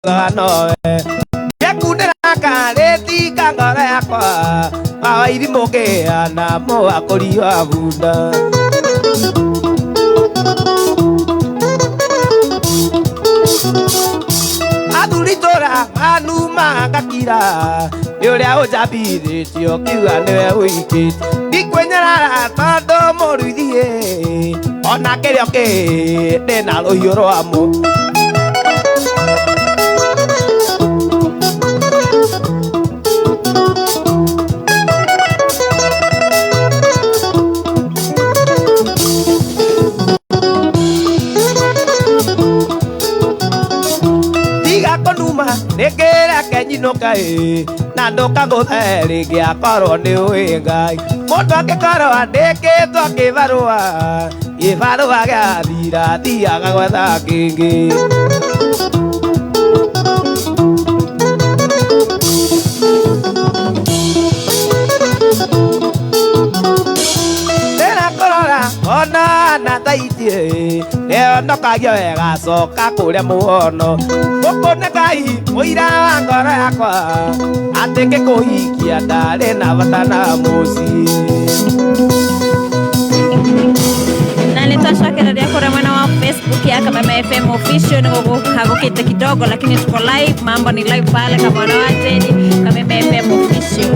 no yakundera kareti kangora yakwa Ririmbuka na mo akori wa bunda Aduritora anuma gakira Yoria ojabire tio kiwa newe wiki Dikwenyara tando moruithie Ona kerio ke dena rohioro amo Nekera kenyino kai na ndoka gotheri gya korwo ni wingai mundu akikorwo ndikitwo kibarua ibarua gya thira thiaga gwetha kingi Tena korora ona na taitie eo ndokagia wega coka kuria muono Mukone Ngai muira wa ngoro yakwa ati ngikuhikia ndari na bata na muci na nitashwakireria kuria mwena wa Facebook ya Kamwana FM official niguhabukite kidogo lakini tuko live mambo ni live pale Kamwana wa Teddy Kamwana FM official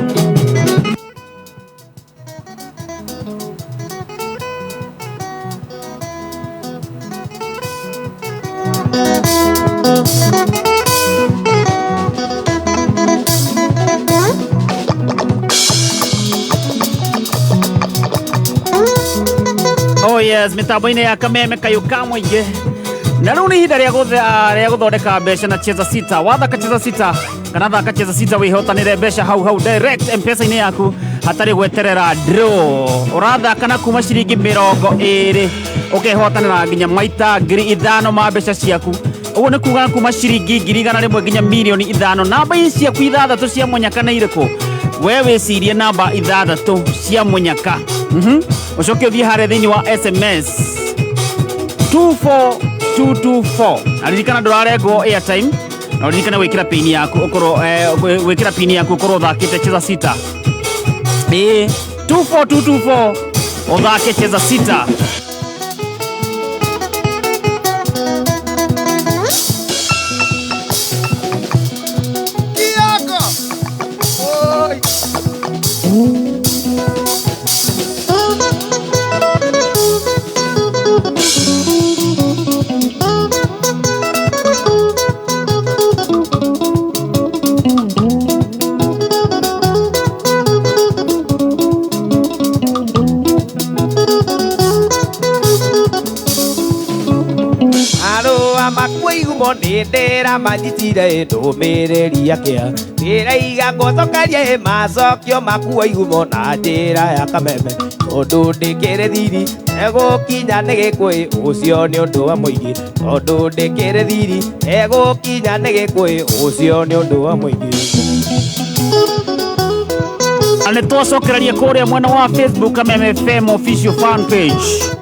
Oh yes, mitambo-inĩ ya kameme kayuka mũingĩ na rĩu nĩ ihinda rĩa gũthondeka mbeca na cheza sita wathaka cheza sita kana thaka cheza sita wĩhotanĩre mbeca hau direct M-Pesa-inĩ yaku hatarĩ gweterera draw ũrathaka na kuma ciringi 20 ũkehotanĩra nginya maita 5,000 ma mbeca ciaku ũguo nĩ kuga kuma ciringi 100,000 nginya milioni 5 namba ici ciaku 6 cia mũnyaka nĩ irĩkũ we wĩcirie namba 6 cia mũnyaka ucoke uthie hare thini wa SMS 24224 aririkana ndurarengwo airtime na uririkana gwikira pin yaku ukorwo thakite cheza sita 24224 uthake cheza sita Ndera majitire ndumiriri yakia ireiga ngocokerie macokio makuwa igumo na njira ya kameme tondu ndikire thiri egukinya ni gikwi ucio ni undu wa muingi tondu ndikire thiri egukinya ni gikwi ucio ni undu wa muingi ane twacokereria kuria mwena wa Facebook Kamwana FM official fan page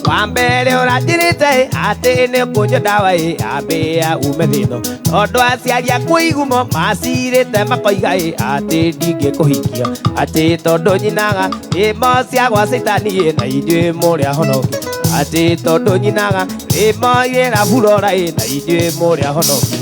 Wambere urajirite ati ni kunyo dawa ambia ume thino tondu aciaria kuigumo macirite makoiga ati ndingikuhikia ati tondu nyinaga imo cia gwa Saitani na ithue muria honoki ati tondu nyinaga imo yera burora na ithue muria honoki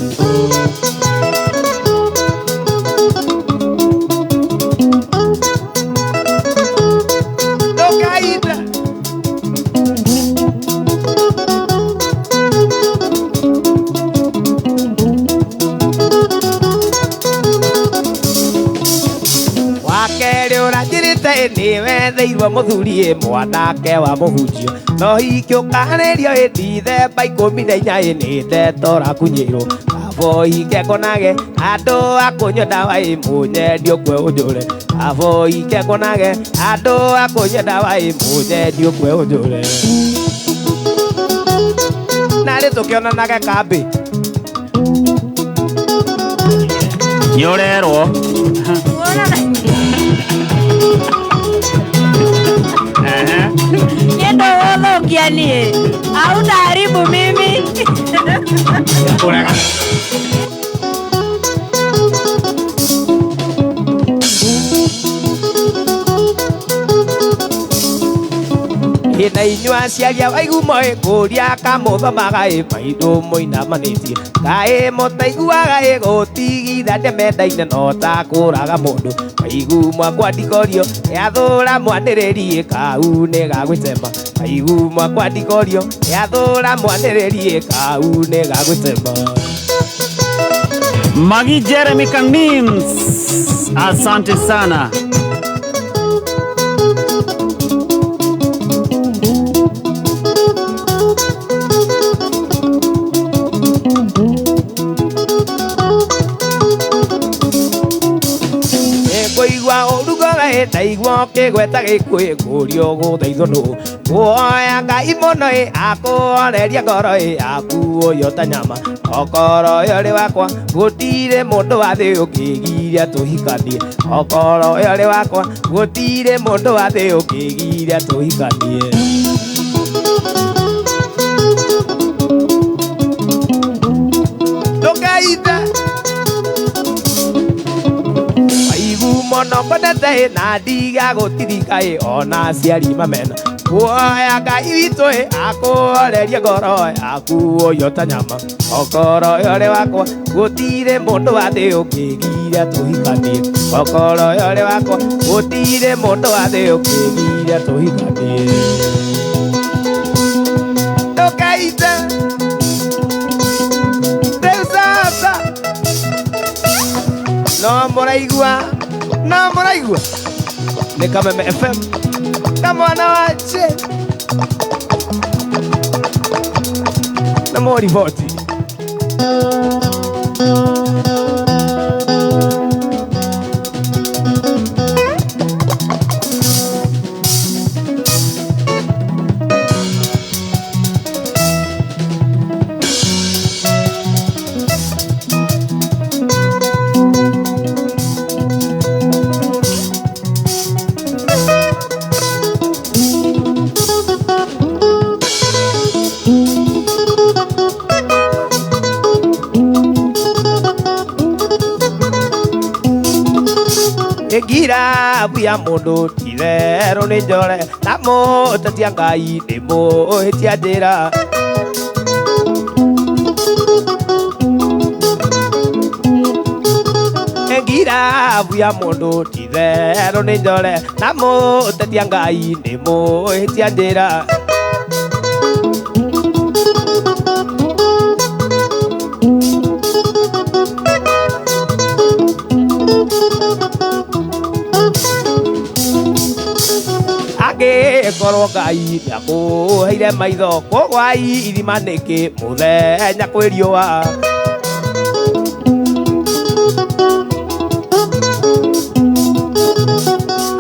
niwe theirwo muthurie mwanake wa muhunjio no hikio kanerio ndithemba 14 ni ndetora kunyiro abo ike konage andu akunyo dawa munyendio kwe unjure abo ike konage andu akunyo dawa munyendio kwe unjure nari tukionanaga kambi nyorerwo Niendo wolo kiani au haribu mimi Kurega. Hina inyua ciaria waigu moe kuria kamuthomaga maidu muina maniti kae mutaiguaga gutigitha ndemendaine no ta kuraga mundu maigu mwakwa ndikorio yathura mwaniririe kau ni gagwitema maigu mwakwa ndikorio yathura mwaniririe kau ni gagwitema. Magi Jeremy Kanims, asante sana. Koigua urugoga taigua kigweta gikui kurio guthaithunu kuoya ngai muno akuoreria ngoro yaku uyo ta nyama okoro yori wakwa gutire mundu wa thi ukigiria tuhikanie okoro yori wakwa gutire mundu wa thi ukigiria tuhikanie. Ndukaita mono kodete na ndiga gutirika ona aciari mamena kuoya ngai witu akuoreria ngoro yaku uyo ta nyama okoro yori wakwa gutire mundu wa thi ukigiria tuhikanie okoro yori wakwa gutire mundu wa thi ukigiria tuhikanie. Ndukaite rĩu sasa no mũraigua na muraigua ni Kameme FM Kamwana wache na morivoti. Gira buya mundu tirero ni njore tamo tatia ngai ni muhitia njira gira buya mundu tirero ni njore tamo tatia ngai ni muhitia njira. Korwo ngai niakuheire maitho kogwa irima niki muthenya kwi riua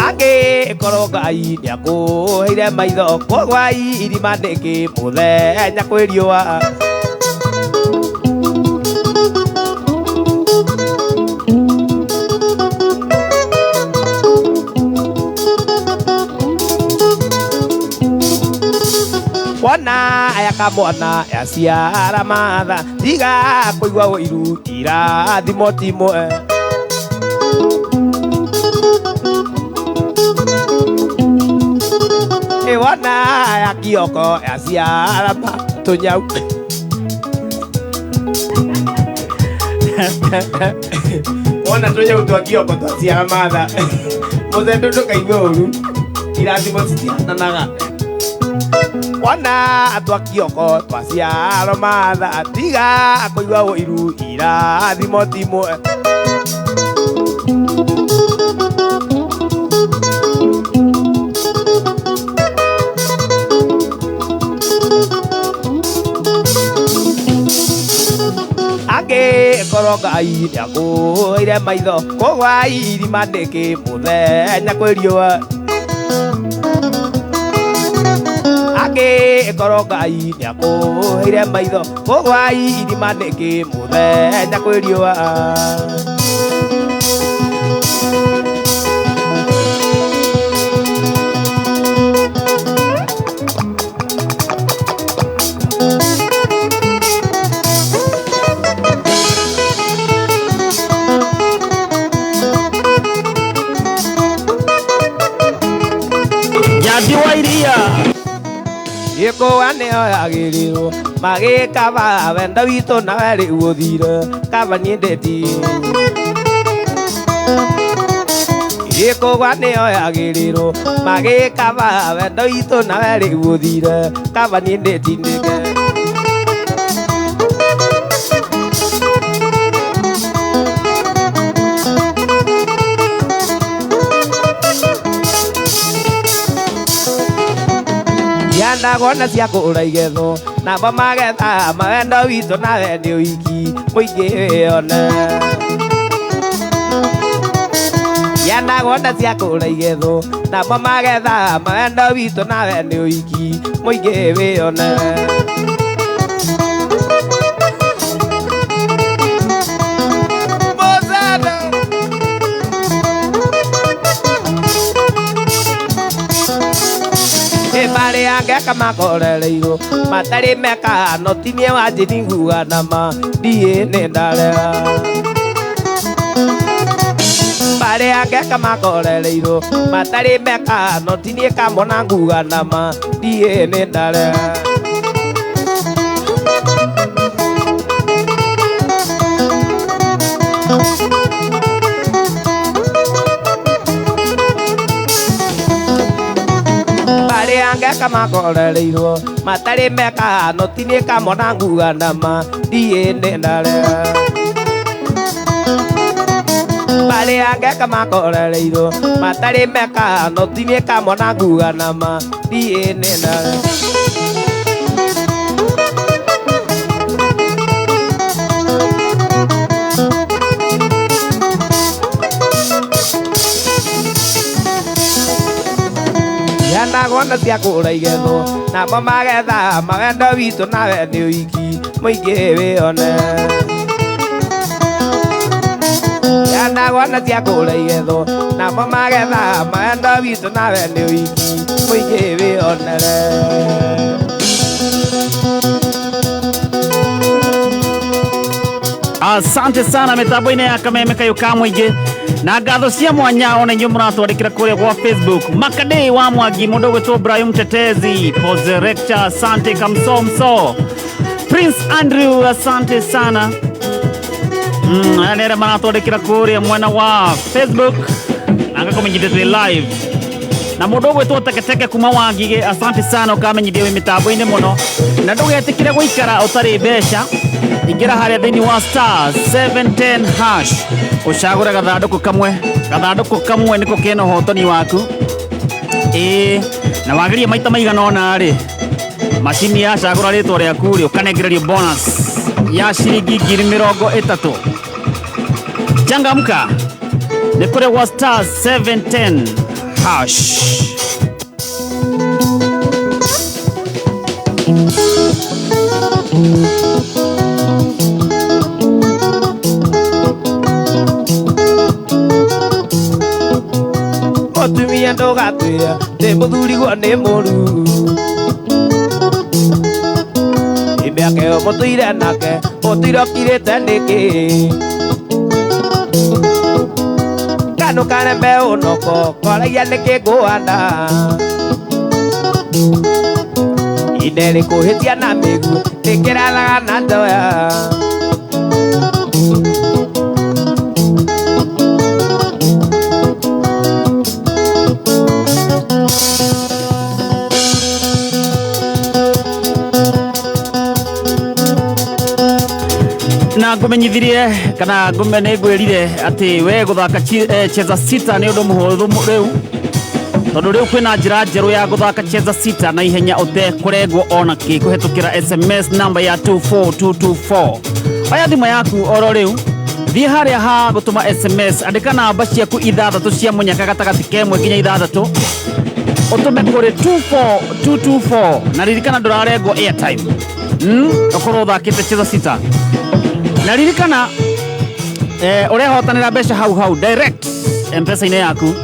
angĩkorwo ngai niakuheire maitho kogwa irima niki muthenya kwi riua Wana aya kamwana yaciara matha tiga kuigua wiru irathimo timwe wana aya kioko yaciara tunyau wana tunyau twa kioko twaciara matha muthendo ndukaigua uru irathimo citihananaga wana atwa kioko twaciara matha tiga kuigua wiru irathimo timwe angĩkorwo ngai niakuheire maitho kogwa irima nĩkĩ mũthenya kwĩ riũa angĩkorwo ngai niakuheire maitho kogwa irima nĩkĩ mũthenya kwĩ riũa Iko ane oyagiriro mage kava wenda wito na weri uothire kava niendeti Iko ane oyagiriro mage kava wenda wito na weri uothire kava niendeti ndike Yanda gona cia kũra igetho na magetha mawendo witũ na wendi wiki mũingĩ one Yanda gona cia kũra igetho na magetha mawendo witũ na wendi wiki mũingĩ wĩone Bale yange kama kolereiro matari meka no tinie wajininguga nama die nendale Bale yange kama kolereiro matari meka no tinie Kamwana nguga nama die nendale Yange kama kolereiro matari meka no tinie Kamwana nguga nama die nendale Bale yange kama kolereiro matari meka no tinie Kamwana nguga nama die nendale Yanda gona cia kũra igetho na magetha mawendo witũ na wendi wiki mũingĩ wĩone Yanda gona cia kũra igetho na magetha mawendo witũ na wendi wiki mũingĩ wĩonere Asante sana mitambo-inĩ ya Kameme Kayuka mũingĩ na ngatho cia mwanya ona inyuĩ mũratwandĩkĩra kũrĩa gwa Facebook Makadĩ wa Mwangi mũndũ ũgwĩtwo Brian Mtetezi Pose Rector asante Kamsomso Prince Andrew asante sana aya nĩ arĩa maratwandĩkĩra kũrĩa mwena wa Facebook na ngakomenyithia twĩ live na mũndũ ũgwĩtwo Teketeke kuma Wangigĩ asante sana ũkamenyithia wĩ mitambo-inĩ mũno na ndũgetĩkĩre gũikara ũtarĩ mbeca ingĩra harĩa thĩinĩ wa *710# ũcagũre gathandũkũ kamwe nĩko kena ũhotani waku na wageria maita maigana ũna rĩ macini yacagũra rĩtwa rĩaku rĩ ũkanengererio bonus ya ciringi 30,000 changamka nĩ kũrĩa gwa *710#. Otumia ndogatwia te muthurigwo ni muru Imbeake mutuire nake mutirokirite niki Kanu karembe unoko koragia niki ngũanda Ineri kuhitia na migu nikĩrathaga na ndoya na ngumenyithirie kana nĩngwĩrire atĩ we gũthaka cheza sita nĩ ũndũ mũhũthũ rĩu tondũ rĩu kwĩna njĩra njerũ ya gũthaka cheza sita na ihenya ũtekũrengwo ona kĩ kũhetũkĩra SMS namba ya 24224 oya thimũ yaku oro rĩu thiĩ harĩa ha gũtũma SMS andĩka namba ciaku 6 cia mũnyaka gatagatĩ kemwe nginya 6 ũtũme kũrĩ 24224 na ririkana ndũrarengwo airtime ũkorwo ũthakĩte cheza sita na ririkana ũrehotanĩra mbeca hau direct M-Pesa-inĩ yaku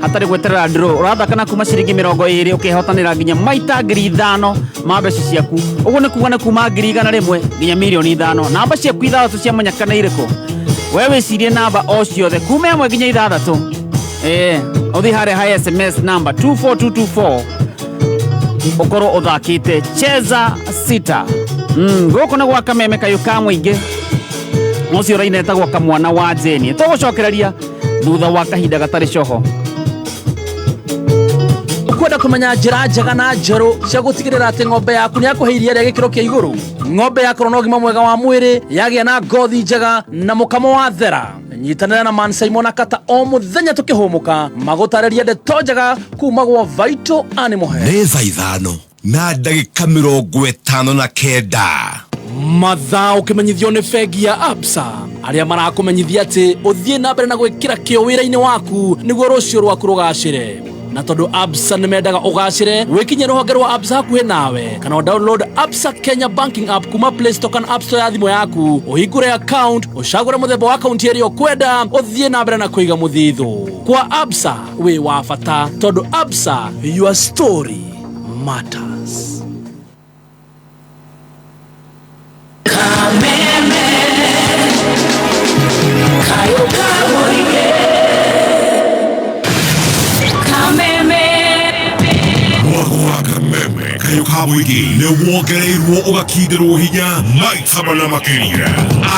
hatarĩ gweterera draw ũrathakana kuma ciringi 20 ũkehotanĩra nginya maita 5,000 ma mbeca ciaku ũguo nĩ kuga nĩ kuma 100,000 nginya 5,000,000 namba ciaku 6 cia mũnyaka nĩ irĩkũ we wĩcirie namba o ciothe kuma 1 nginya 6 ũthiĩ harĩa ha SMS namba 24224 ukoro uthakite cheza sita guko na gwa Kameme Kayuka mwingi mucio raine etagwo Kamwana wa Jeni tugucokereria thutha wa kahinda gatari coho. Ukwenda kumenya njira njega na njeru cia gutigirira ati ng'ombe yaku ni yakuheirie ria gikiro kia iguru. Ng'ombe yaku no gima mwega wa mwiri yagia na ngothi njega na mukamo wa thera. Nyitanira na Man Simon Akata o muthenya tukihumuka magutareria ndeto njega kuma gwa Vital Animal Health. Nĩ thaa ithano na ndagĩka 59 mathaa ukimenyithio ni bengi ya Absa aria marakumenyithia ati uthie na mbere na gwikira kio wira-ini waku niguo rucio rwaku rugacire. Na tondu Absa ni mendaga ugacire wikinye ruhonge rwa Absa hakuhi nawe kana download Absa Kenya Banking App kuma Play Store kana App Store ya thimu yaku uhingure account ucagure muthemba wa account ĩrĩa ukwenda uthie na mbere na kuiga muthithu. Kwa Absa we wa bata tondu Absa your story matters. Kameme Kayuka mwingi Kameme Kayuka mwingi nĩ wongereirwo ũgakinderwo hinya maita mana makĩria.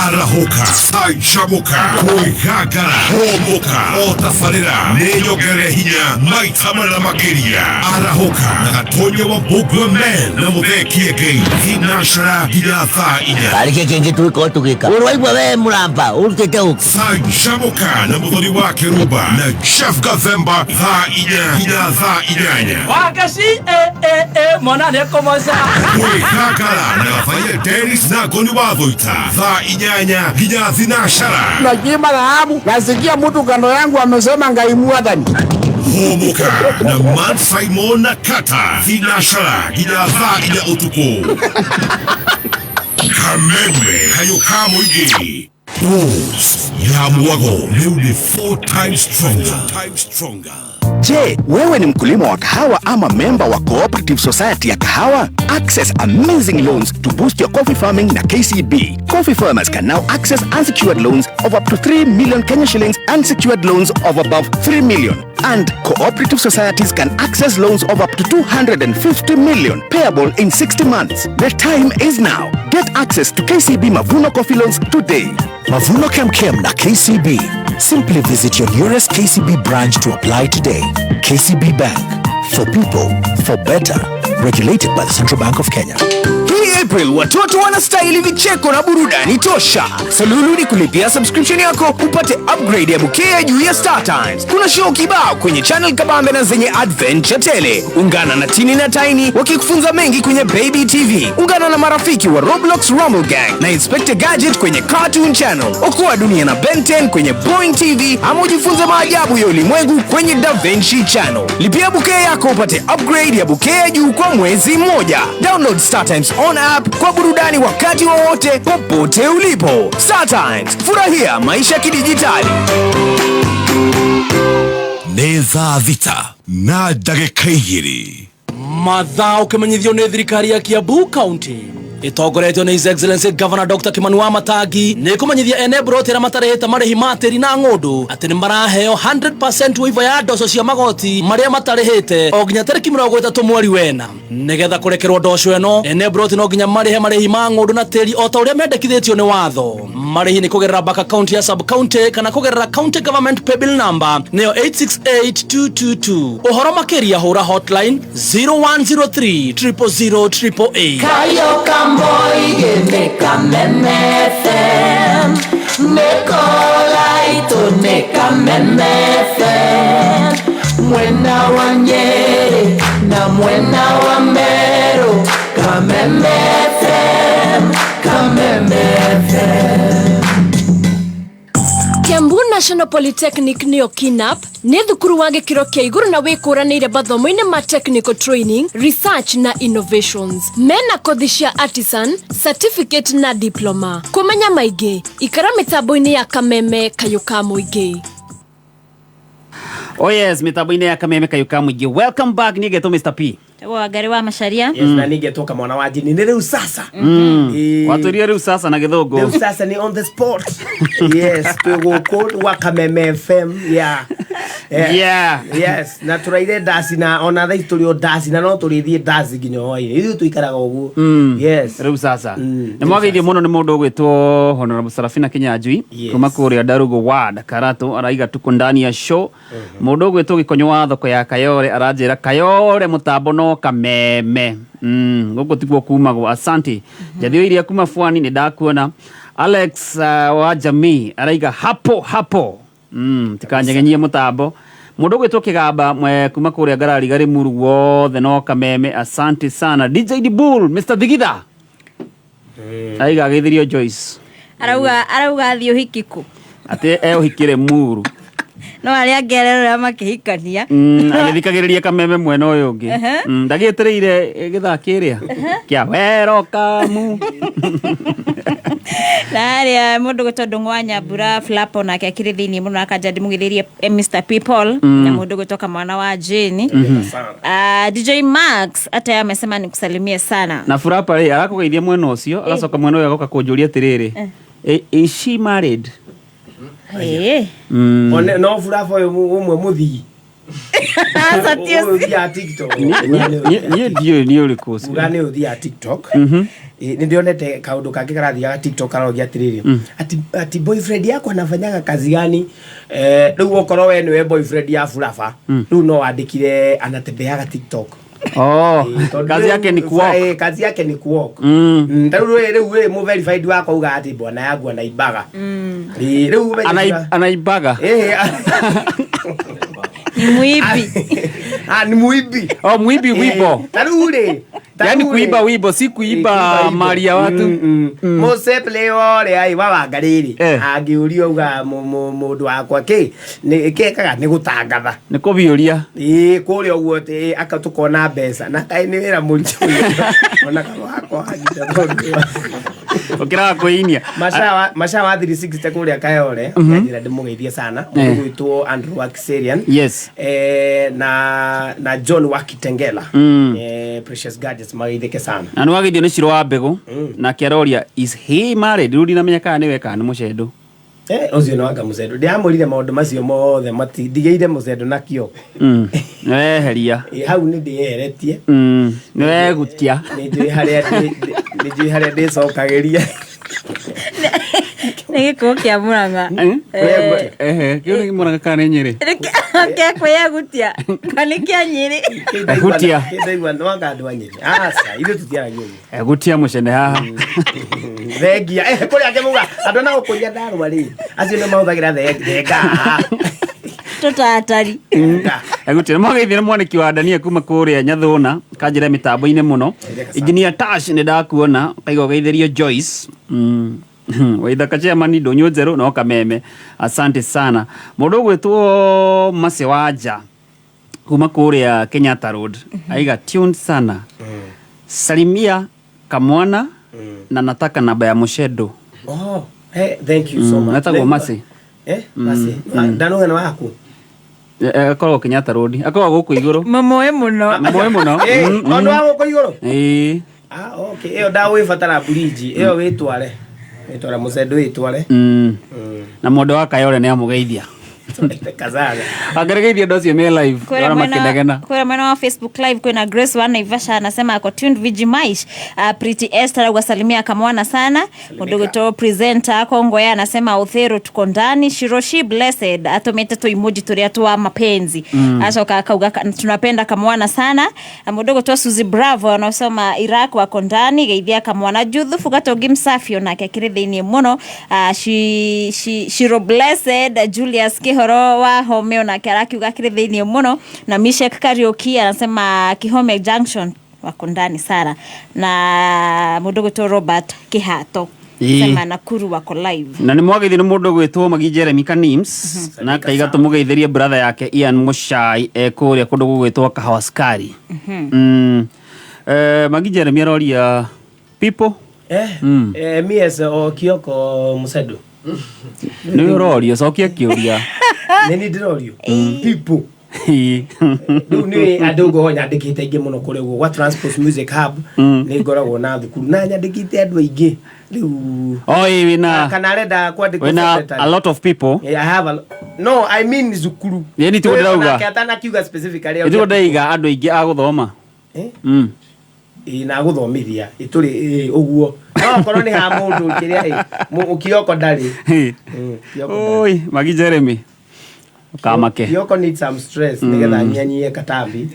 Arahoka canjamũka kwĩgangara homoka o tabarĩra nĩ nyongere hinya maita mana makĩria. Arahoka na gatonye wa Bogwa Men na mũthekie Ngai thinacara nginya thaa 4. Karike kengi twiko tugika urwaigwa we muramba urutete uko canjamũka na mũthoni wa Kĩrumba na Chef Gathemba thaa 4 nginya thaa 8. Wagashi mwana ne komoza Kwĩgangara na Gathaiya Dennis na Ngoni wa Thũita thaa 8 nginya thinacara. Najima dhahabu nasikia mtu kando yangu amesema ngaimua dhani. Homoka na Man Simon Akata thinacara nginya thaa 4 utuku. Kameme Kayuka mwingi Dose ya mwago leo ni 4 times stronger. Je, wewe ni mkulima wa kahawa ama memba wa Cooperative Society ya kahawa? Access amazing loans to boost your coffee farming na KCB. Coffee farmers can now access unsecured loans of up to 3 million Kenya shillings and secured loans of above 3 million. And cooperative societies can access loans of up to 250 million payable in 60 months. The time is now. Get access to KCB Mavuno coffee loans today. Mavuno Kem na KCB. Simply visit your nearest KCB branch to apply today. KCB Bank. For people, for better. Regulated by the Central Bank of Kenya. Hii April watoto wanastahili vicheko na burudani tosha. Salulu ni kulipia subscription yako upate upgrade ya bouquet ya juu ya Star Times. Kuna show kibao kwenye channel kabambe na zenye adventure tele. Ungana na Tini na Tiny wakikufunza mengi kwenye Baby TV. Ungana na marafiki wa Roblox Rumble Gang na Inspector Gadget kwenye Cartoon Channel. Okoa dunia na Ben 10 kwenye Boing TV ama ujifunze maajabu ya ulimwengu kwenye Da Vinci Channel. Lipia bouquet yako upate upgrade ya bouquet ya juu kwa mwezi mmoja. Download Star Times on app kwa burudani wakati wowote popote ulipo. Star Times, furahia maisha kidijitali. Nĩ thaa 6 na ndagĩka 2. mathaa ukimenyithio ni thirikari ya Kiambu County itongoretio ni His Excellency Governor Dr. Kamwana Matangi ni kumenyithia ene brotera matarehete marihi materi na ng'undu ati ni maraheo 100% wiva ya ndoco cia magoti maria matarehete o nginya tariki 30 mweri wena nigetha kurekerwo ndoco eno ene broti no nginya marihi ma ng'undu na teri o ta uria mendekithitio ni watho marihi ni kugerera bank account ya sub county kana kugerera county government pay bill number neo 868222 uhoro makeria hura hotline 0103 000 Kayo Kamboy gene Kameme FM Mekola ito ne Kameme FM Mwena wa Nyeri na mwena wa Meru Kameme FM Kiambu National Polytechnic nio KINAP ni thukuru wa gikiro kia iguru na wikuranire mathomo-ini ma technical training, research na innovations. Mena kothi cia artisan, certificate na diploma. Kumenya maingĩ, ikara mitambo-ini ya Kameme Kayuka mwingi. Oh yes, mitambo-ini ya Kameme Kayuka mwingi. Welcome back nigeto Mr. P. Gari wa Macharia. Yes, na nigeto Kamwana wa Jeni ni riu sasa. Waturia riu sasa na githogo. Riu sasa ni on the spot. Yes, tuko wa Kameme FM. Yeah. Yeah. Yes, na turaire dasi na ona thai turi o dasi na no turithie dasi nginya hoi. Ithu tuikaraga uguo. Yes. Riu sasa. Ni mwageithie muno ni mundu gwitwo Honorable Sarafina Kinyanjui kuma kuria Darugo Ward Karatu araiga tuko ndani ya show. Mundu gwitwo Gikonyo wa thoko ya Kayore aranjira Kayore mutambo no kameme. Guko tikuo kuma asante. Jathio iria kuma Fuani ni ndakuona. Alex wa Jamii araiga hapo. Tikanyegenyie mutambo. Mundu gwitwo Kigamba kuma kuria Garari gari muru wothe no kameme. Asante sana DJ Bull Mr. Thigitha. Aiga githirio Joyce. Arauga thio hikiku. Ate hikire muru. No aria ngerero makihikania. Agithikagiriria kameme mwena uyu ungi. Ndagietereire githakiria. Kia wero kamu. Naria mundu gwitwo Ngwanya Bura Flapo na akiri thini muno akajadi mugithirie Mr. People na mundu gwitwo Kamwana wa Jeni. DJ Max ata amesema nikusalimie sana. Na Flapo arakugeithia mwena ucio agacoka mwena uyu agoka kunjuria atiriri. Is she married? No Flapo umwe muthii. Uthi ya TikTok. Ni uri kusi. Ugane uthi ya TikTok. Ni ndionete kaundu kangi karathiaga TikTok karogia atiriri. Ati boyfriend yako anafanyaga kazi gani? Riu okoro we niwe boyfriend ya Flafa. Riu no andikire anatembeaga TikTok. Kazi yake ni kuwalk. Kazi yake ni kuwalk. Riu mu verified wako uga ati bwana yangu anaibaga. Riu anaibaga. Ni muibi. Ni muibi. Muibi wibo. Tarure. Yani kuiba wibo si kuiba mali ya watu. Mose pleo le ai wabangariri. Agiurio uga mundu wakwa ke ni kekaga ni gutangatha. Ni kubiuria. Kuria uguo te akatukona mbeca na kai ni wira muritu. Ona wakwa agita okira kuinia masha wa 360 kuria Kayore ndira ndimugeithia sana mundu gwitwo Andrew Wakiserian na John Wakitengela Precious Gadgets mageithike sana na nwageithio ni Ciro wa Mbegu na Kiaroria is he married rudi na menya kana ni weka ni mucedo ucio no anga mucedo ndiamurire maundu macio mothe matigiire mucedo nakio heria hau ni ndieheretie ni wegutia ni haria ndicokagiria ni gikuo kia Murang'a kio ni Murang'a kana Nyeri kia kwa gutia kana kia Nyeri gutia ndaigua no anga andu Nyeri asa ithu tutiara nyoni gutia mucene haha thegia kuria ngemuga andu na gukuria ndarwa ri acio no mauthagira thega tutatari gutia mwageithia mwaniki wa Dania kuma kuria Nyathuna kanjira mitambo-ine muno engineer Tash ni ndakuona kaigo geithĩrio Joyce waithaka chairman Ndonyo Njeru no kameme asante sana mundu gwitwo Mase Wanja kuma kuria Kenyatta Road aiga tuned sana salimia Kamwana na nataka namba ya Mushedo. Thank you so much. Nataka Mase Mase ndano na wako akoro Kenyatta Road akoro guku iguru momoe muno ondo wako ko iguru okay iyo dawe fatara bridge iyo witware Mushedo witware na modo wa Kayore ni amugeithia kazaga agaragaithia docio me live kwa maana wa Facebook live kuna Grace wa Naivasha anasema ako tuned Vigimaish Pretty Esther wasalimia Kamwana sana mdogo to presenter Kongo ya anasema Uthero tuko ndani Shiroshi blessed atomete to emoji turia tu mapenzi asoka kauga tunapenda Kamwana sana mdogo to Suzy Bravo anasema Iraq wako ndani geithia Kamwana juthu fugato gimsafio na kakirithini muno Shiro blessed Julius Kihoro wa Homeo na Karaki ugakirithini muno na Mishek Karaoke anasema Kihome Junction wako ndani sana na mudogo to Robert Kihato sema Nakuru wako live na ni mwageithia mundu gwitwo Magi Jeremy Kanims na kaiga tumugeithirie brother yake Ian Mushai kuria kundu gwitwo Kahawaskari Magi Jeremy aroria people mies o Kioko Musedo ni uroria sokia kiuria nini ndirorio people Ni adogo ho nyandikite ingi muno kuri gwa Transport Music Hub ni ngoragwo na thukuru na nyandikite andu aingi riu wina kana renda kwandika a lot of people. I have no, I mean zukuru ni tu ndauga na kiuga specifically itu ndaiga andu aingi a guthoma na guthomithia ituri uguo no korwo ni ha mundu kiria ukioko ndari oi Magi Jeremy kamake yoko need some stress nigetha nyanyie katambi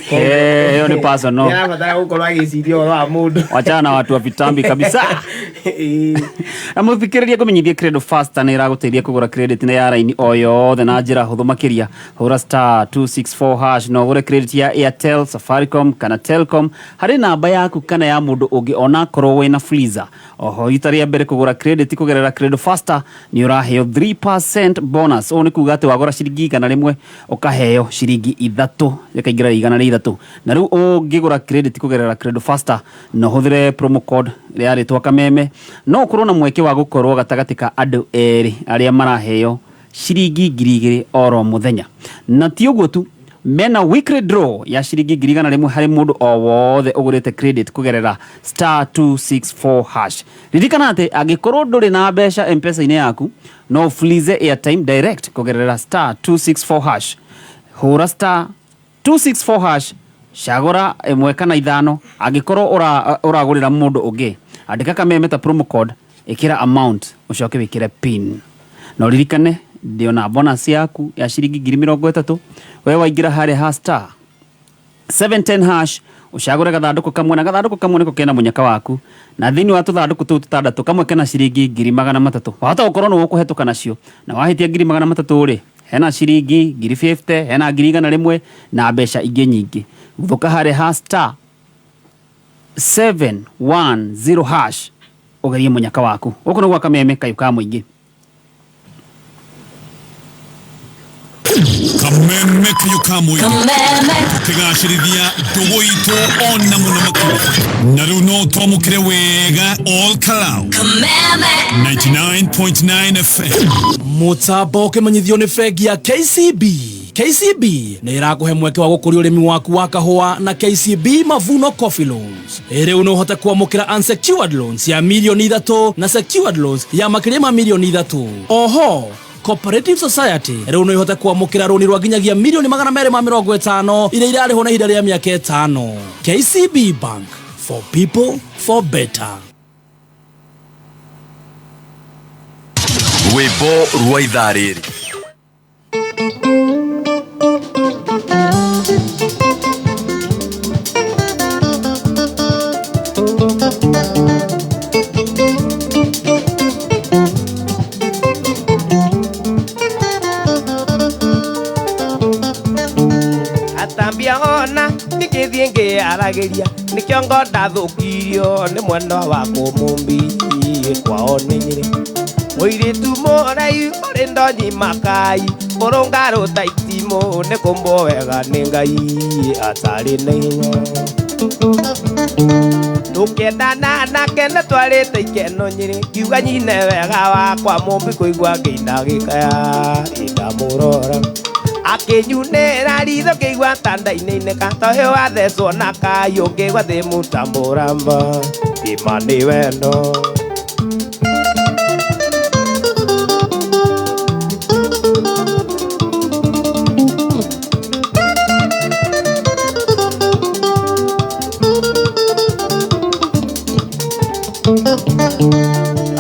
hiyo ni personal ya badala gukorwo agicirio wa mundu wachana na watu wa vitambi kabisa amuthikiriria kumenyithia credit faster na iraguteithia kugura credit na ya line o yothe na njira huthu makiria hura *264# no gure credit ya Airtel, Safaricom kana Telcom hari namba yaku kana ya mundu ungi ona korwo wina freezer. Oho itaria mbere kugura credit kugerera credit faster ni uraheo 3% bonus. Oni kuga ati wagura ciringi kana rimwe ukaheo ciringi 3 yakaingira igana ri 3 na riu ungigura credit kugerera credit faster no huthire promo code riari twa kameme no kurona mweke wa gukorwo gatagati ka andu eri aria maraheo ciringi 2000 oro muthenya. Na ti uguo tu mena weekly draw ya ciringi 100 hari mundu o wothe ugurite credit kugerera *264#. Ririkana ati agikorwo nduri na mbeca M-Pesa ine yaku no freeze airtime direct kugerera *264#. Hura *264# shagora emwe kana ithano agikorwo uragurira mundu ungi andika kameme ta promo code ikira amount ucoke wikire pin. No ririkane ndio na bonus yaku ya ciringi 30 wewe waingira hari *710# ushagura gathanduku kamwe na gathanduku kamwe niko kena munyaka waku na thini wa tuthanduku tu tutandatu kamwe kena ciringi 300 wahota gukorwo no ukuhetuka nacio na wahitia 300 ri hena ciringi 50 hena 100 na mbeca ingi nyingi guthuka hari *710# ugerie munyaka waku uko no gwa kameme kayuka muingi kameme kayuka muingi kigashirithia ndugu itu ona muno makuru na riu no twamukire wega all kalau kameme 99.9 FM mutambo kimenyithio ni bengi ya KCB. KCB ni irakuhe mweke wa gukuria urimi waku wa kahua na KCB Mavuno Coffee Loans. Riu no hote kwamukira unsecured loans ya milioni 3 na secured loans ya makiria ma milioni 3. Oho Cooperative Society riu no ihote kwamukira roni rwa nginyagia milioni 250 ire irariho na ihinda ria miaka 5. KCB Bank, for people for better. Rwimbo rwa ithaa riri atambia ona nikithie ngiaragiria nikiongo ndathukirio ni mwenda wa kumumbi kwao ni nyiri muiritu murai uri ndonyi makai urunga rutaitimo ni kumbo wega ni ngai atari na hinya tukendana nake na twarite ikeno nyiri kiuga nyine wega wakwa mumbi kuigua ngeina gikaya indamurora akinyunera ritho keigua tanda-inĩ katohe wathecwo na kayo ngĩgua thĩ mũtambũramba ima nĩ wendo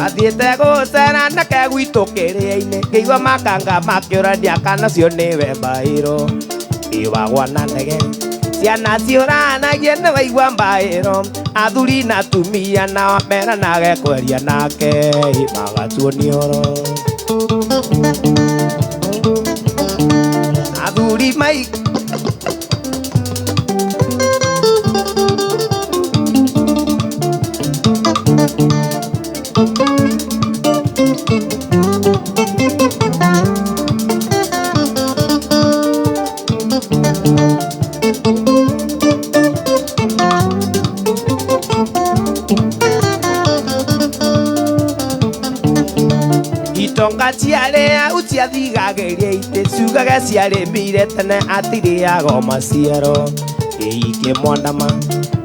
athiĩte gũcera nake gwitũ kĩrĩa-inĩ ngĩigua makanga makĩũrania kana cio nĩwe mbaĩro ĩwagwa na ndege ciana ciũranagie nĩ waigua mbaĩro athuri na atumia nao meranage kweria nake magatuonia ũhoro athuri Itonga ciarĩa uciathigageria ite ciugaga ciarĩmire tene atiriaga maciaro ikĩmwandama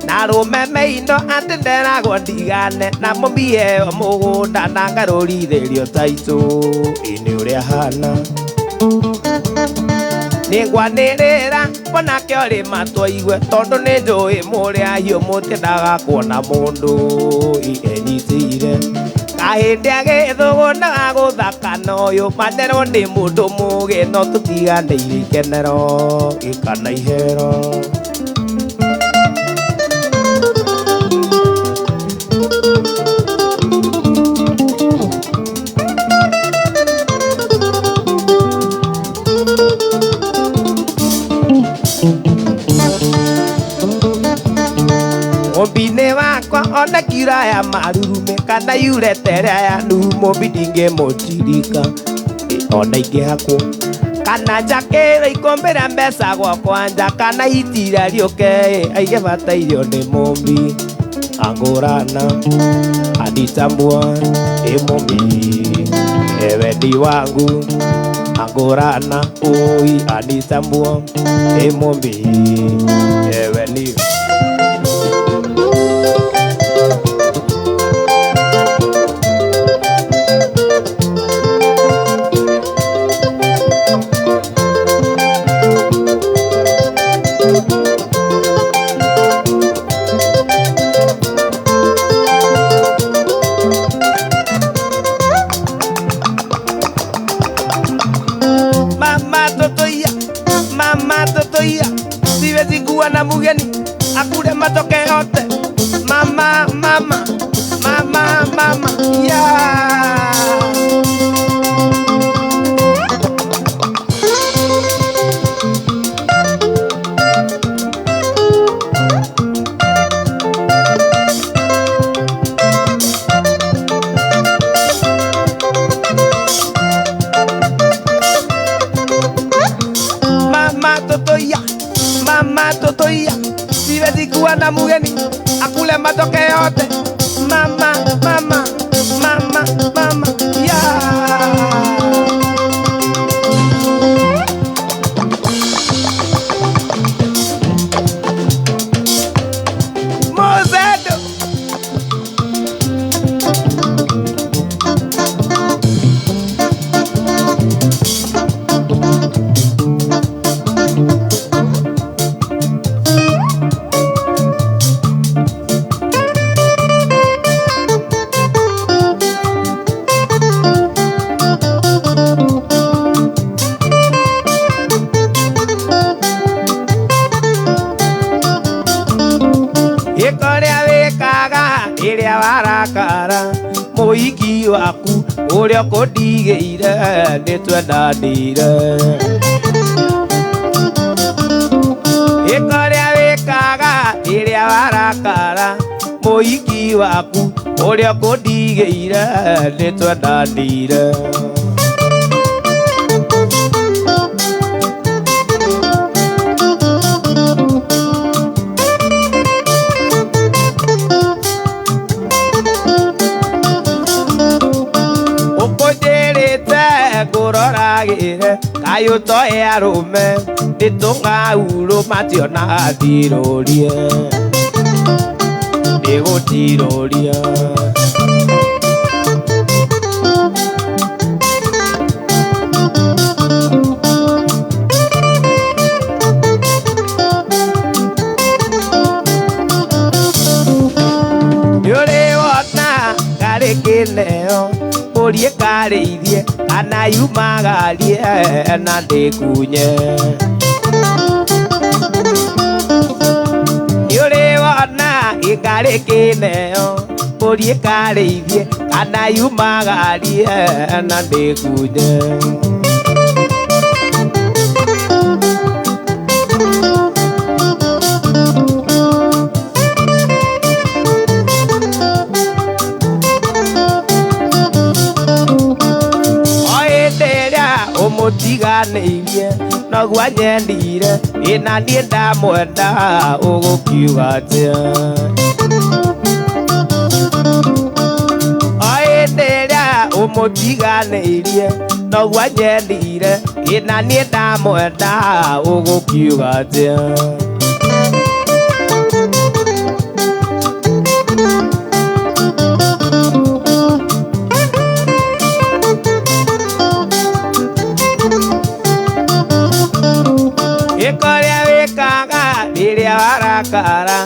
na rũmeme ino atĩ nderagwo ndigane na mũmbie mũgũnda na ngarũrithĩrio taitũ nĩ ũrĩa hana nĩngwanĩrĩra onake ũrĩma twaigwe tondũ nĩ njũĩ mũrĩa hiũ mũtiendaga kuona mũndũ enyitĩire kahĩndĩ agĩthũgũ na gagũthaka ũyũ manerwo nĩ mũndũ mũgĩ no tũtiganĩire ikenero kana ihero Mũmbinĩ wakwa ona kiura ya marurume kana yure terĩa ya numo bidinge motirika ona ingĩhakwo kana njakĩra ikombĩra mbeca gwakwa nja kana itira rĩũke aige batairio nĩ mũmbi angũrana anitambua mũmbi wendi wangu angũrana ui anitambua mũmbi wendi siwezi kuwa na mugeni akule matoke yote mama mama mama mama yeah. Mama totoia siwezi kuwa na mugeni akule matoke yote mama mama mama mama yeah. Mozedo ikoria wikaga iria warakara muiki waku uria kundigĩire nĩtwendanĩire ikoria wikaga iria warakara muiki waku uria kundigĩire nĩtwendanĩire ngũroragĩre kayũto ya rũme nĩtũng'aurũ mationa ndirũrie nĩgũtirũria nĩũrĩwona karĩ kĩneo mũrie karĩithie kana yumagarie na ndĩkunye nĩũrĩwona gĩkarĩ kĩneo mũrie karĩithie kana yumagarie na ndĩkunye mũtiganĩirie noguo nyendire ĩna niĩ ndamwenda ũgũkiuga atĩa o hĩndĩ ĩrĩa umutiganĩirie noguo nyendire ĩna niĩ ndamwenda ũgũkiuga atĩa ĩkorĩa wĩkaga rĩrĩa warakara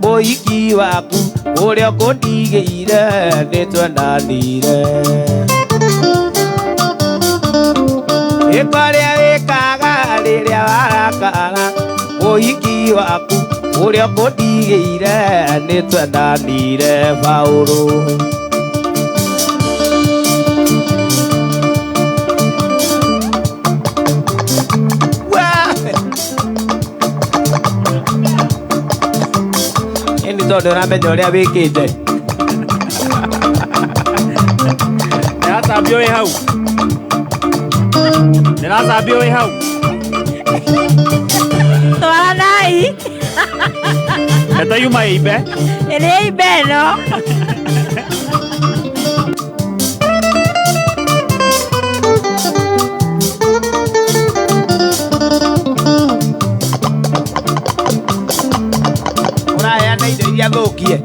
mũhiki waku ũrĩa ũkũndigĩire nĩtwendanire ĩkorĩa wĩkaga rĩrĩa warakara mũhiki waku ũrĩa ũkũndigĩire nĩtwendanire Paũlũ tondũ ũramenya ũrĩa wĩkĩte nĩratambio wĩ hau nĩratambio wĩ hau twaranai eto yuma imbe ĩrĩ imbe ĩno thũkie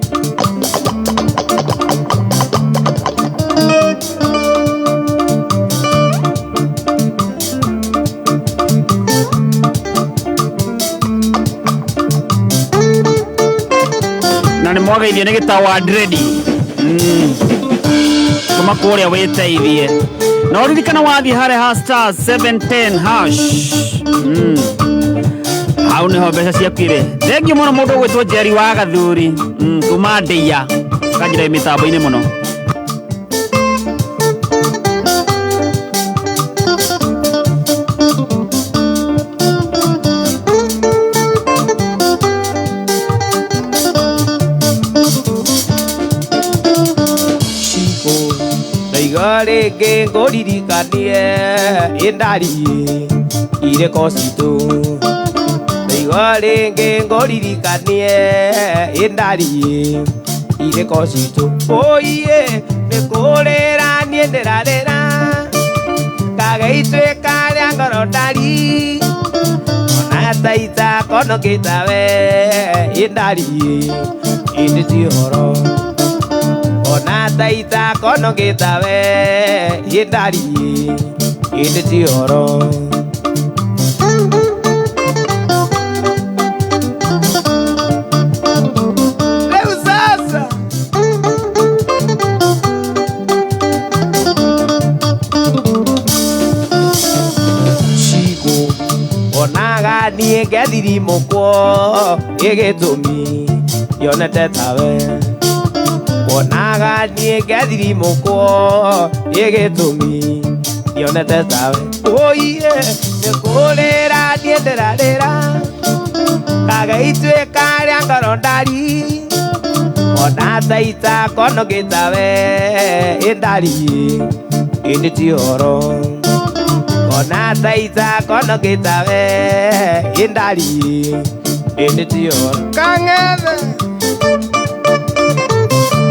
na nĩ mwageithie nĩ gĩtawa dredi kuma kũrĩa wĩteithie na ũririkana wathiĩ harĩa ha star 710 hash hau nĩho mbeca ciakuire thengiũ mũno mũndũ ũgwĩtwo Njeri wa Gathuri kuma Ndĩia kanjĩra mĩtambo-inĩ mũno rĩngĩ ngũririkanie ĩndariĩ irĩko citũ rĩngĩ ngũririkanie ĩndariĩ irĩko citũ ũiĩ nĩ kũrĩra niĩ ndĩrarĩra ngagĩituĩka rĩa ngoro ndari ona taita konokĩta we ĩndariĩ ĩndĩ ti ũhoro ona taita konokĩta we ĩndariĩ ĩndĩ ti ũhoro niĩ ngethirĩmũkwo ĩgĩtũmi yonete tawe wonaga niĩ ngethirĩmũkwo ĩgĩtũmi yonete tawe ũiĩ nĩ kũrĩra niĩ ndĩrarĩra ngagĩituĩka rĩa ngoro ndari ona taita konokĩta we ĩndariĩ ĩndĩ ti ũhoro ona taita konokĩta we ĩndariĩ ĩndĩ ti ũhoro kang'ethe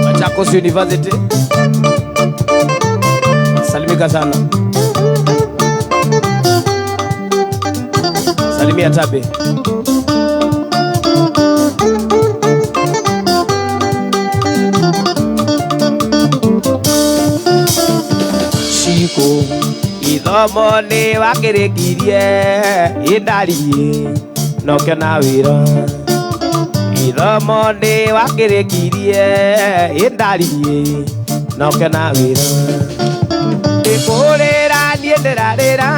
Machakos University salimika sana salimia Tabe Shiko ithomo nĩ wakĩrĩkirie ĩndariĩ nokĩona wĩra ithomo nĩ wakĩrĩkirie ĩndariĩ nokĩona wĩra ĩkũrĩra niĩ ndĩrarĩra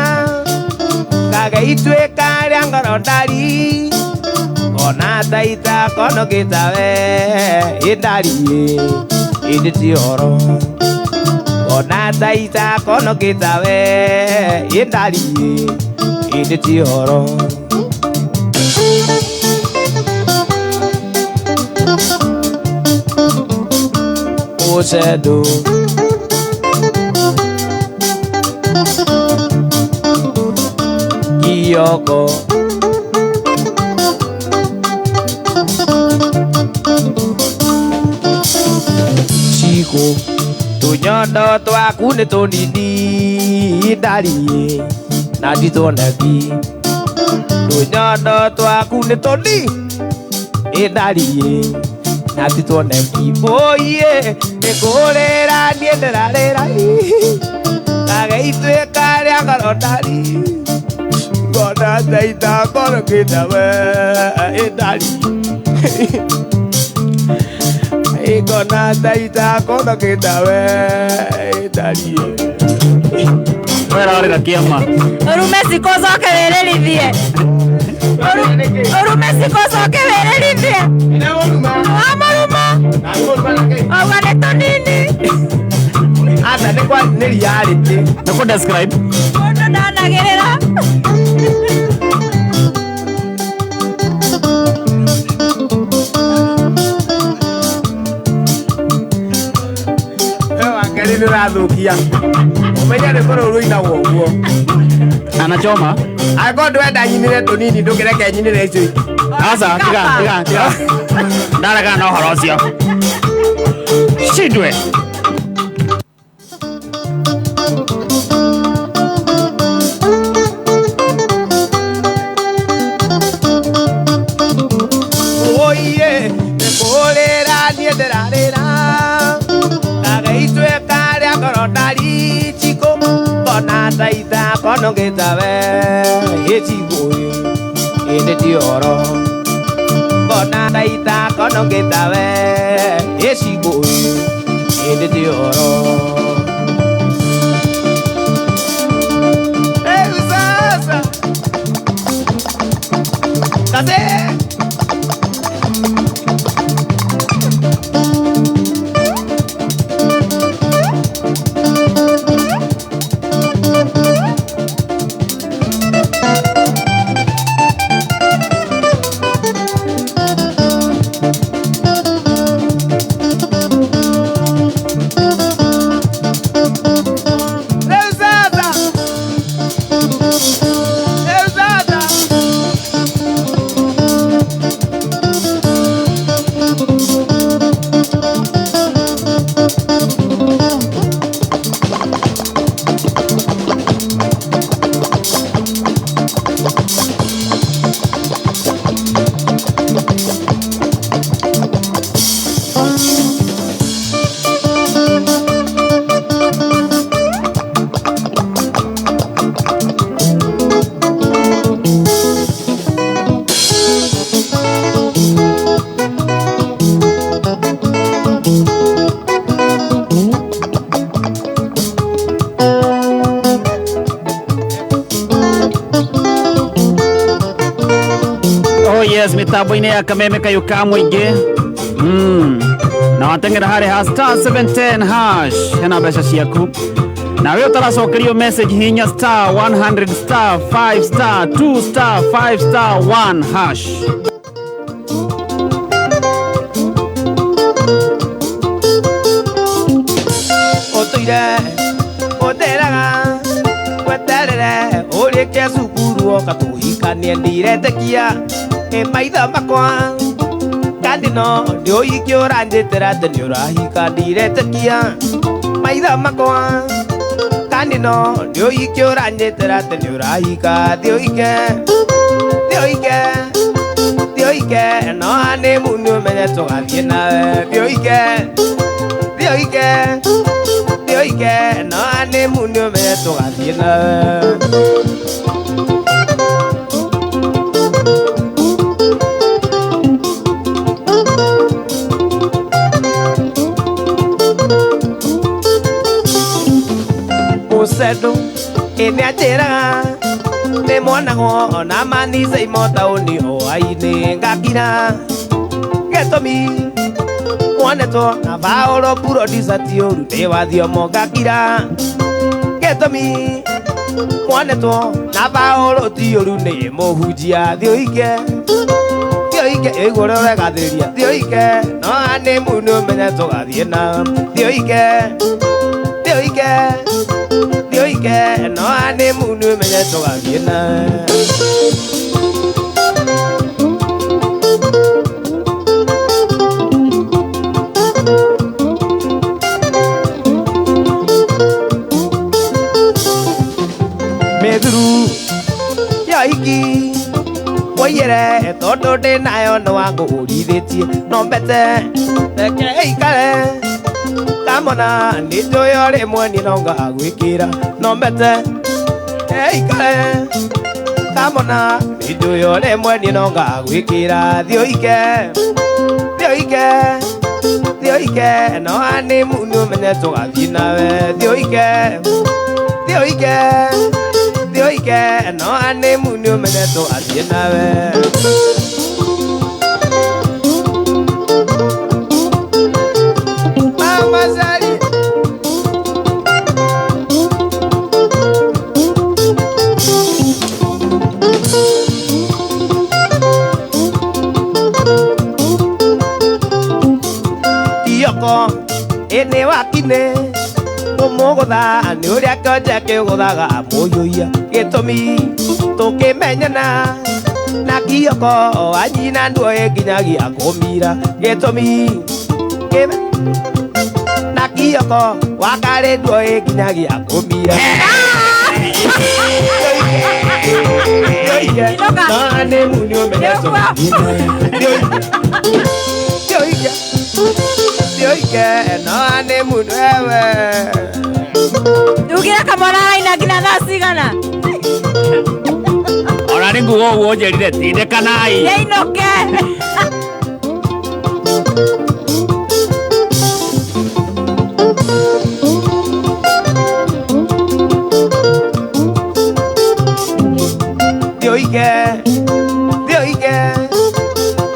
ngagĩituĩka rĩa ngoro ndari ona taita konokĩta we ĩndariĩ ĩndĩ ti ũhoro ona taita konokĩta we ĩndariĩ ĩndĩ ti ũhoro Ocedo Kiyoko Chico Nyondo twaku nĩ tũnini ndariĩ na nditwoneki. Tũnyondo twaku nĩ tũnini ndariĩ na nditwoneki. Mũiĩ nĩkũrĩra niĩ ndĩrarĩra ngageituĩka rĩa ngoro ndari ngona njaita ngorokĩte we ndari ngona njaita ngorokĩte we ndari. Wera kiama. Urume sikocoke wererithie. Urume sikocoke wererithie. Amaruma. Auga nĩ tũnini. Ata nĩ reality. Nĩkũ describe. Mũndũ ndanagĩrĩra. Nĩ ũrathũkia ũmenya nĩ kũrũ rũinagwo ũguo anachoma angĩkorwo ndwenda nyinĩre tũnini ndũngĩreke nyinĩre icio ingĩ. Aca tiga ndarega na ũhoro ũcio cindwe. Ũiĩ nĩkũrĩra niĩ ndĩrarĩra ngageituĩka rĩa ngoro ndari chiko mbona njaita ngorokĩte we chikoĩ ĩndĩ ti ũhoro. Mbona njaita ngorokĩte we chikoĩ ĩndĩ ti ũhoro. Rĩu sasa kase mitambo-inĩ ya kameme kayuka mũingĩ na wateng'era harĩ ha star 710 hash hena mbeca ciaku nawe ũtaracokerio message hinya star 100 star 5 star 2 star 5 star 1 hash. Ũtũire ũteraga weterere ũrĩke cukuru oka tũhikanie ndiretĩkia maitha makwa kandi no ndio ingĩũranjĩtĩra atĩ nĩ ũrahika ndiretĩkia maitha makwa kandi no ndio ingĩũranjĩtĩra atĩ nĩ ũrahika thiũike no hanĩmu nĩ ũmenye tũgathiĩ nawe thiũike no hanĩmu nĩ ũmenye tũgathiĩ nawe. Mũcedo ĩnĩanjĩraga nĩ mwanagwo na manica imotaũni hwainĩ ngakira gĩtũmi mwanetwo na Paũlo producer ti ũru nĩ wa thiomo ngakira gĩtũmi mwanetwo na Paũlo ti ũru nĩ mũhunjia thiũike ĩguo ũrĩa ũregathĩrĩria thiũike no hanĩmu nĩ ũmenye tũgathiĩ na thiũike no hanĩmu nĩ ũmenye tũgathiĩ na through yo iki Oyere todo de nayo no wango urithiti no mbete teke ikare Kamwana nito yore mwani nonga gwikira no mbete ikare Kamwana nito yore mwani nonga gwikira thio ike no ane munu meneto gathinawe thio ike no ane munu meneto gathinawe Mama Zari Yoko ene wakine Mugotha ni uria kionje kiuguthaga muyuia gitumi tukimenyana na kioko anyina nduoe nginyagia kumira gitumi na kioko wakari nduoe nginyagia kumira nani munio meneto nani munwewe Ugira Kamwana ina gina thasigana Ora ni nguo wonjerire tindekanai Yeinoke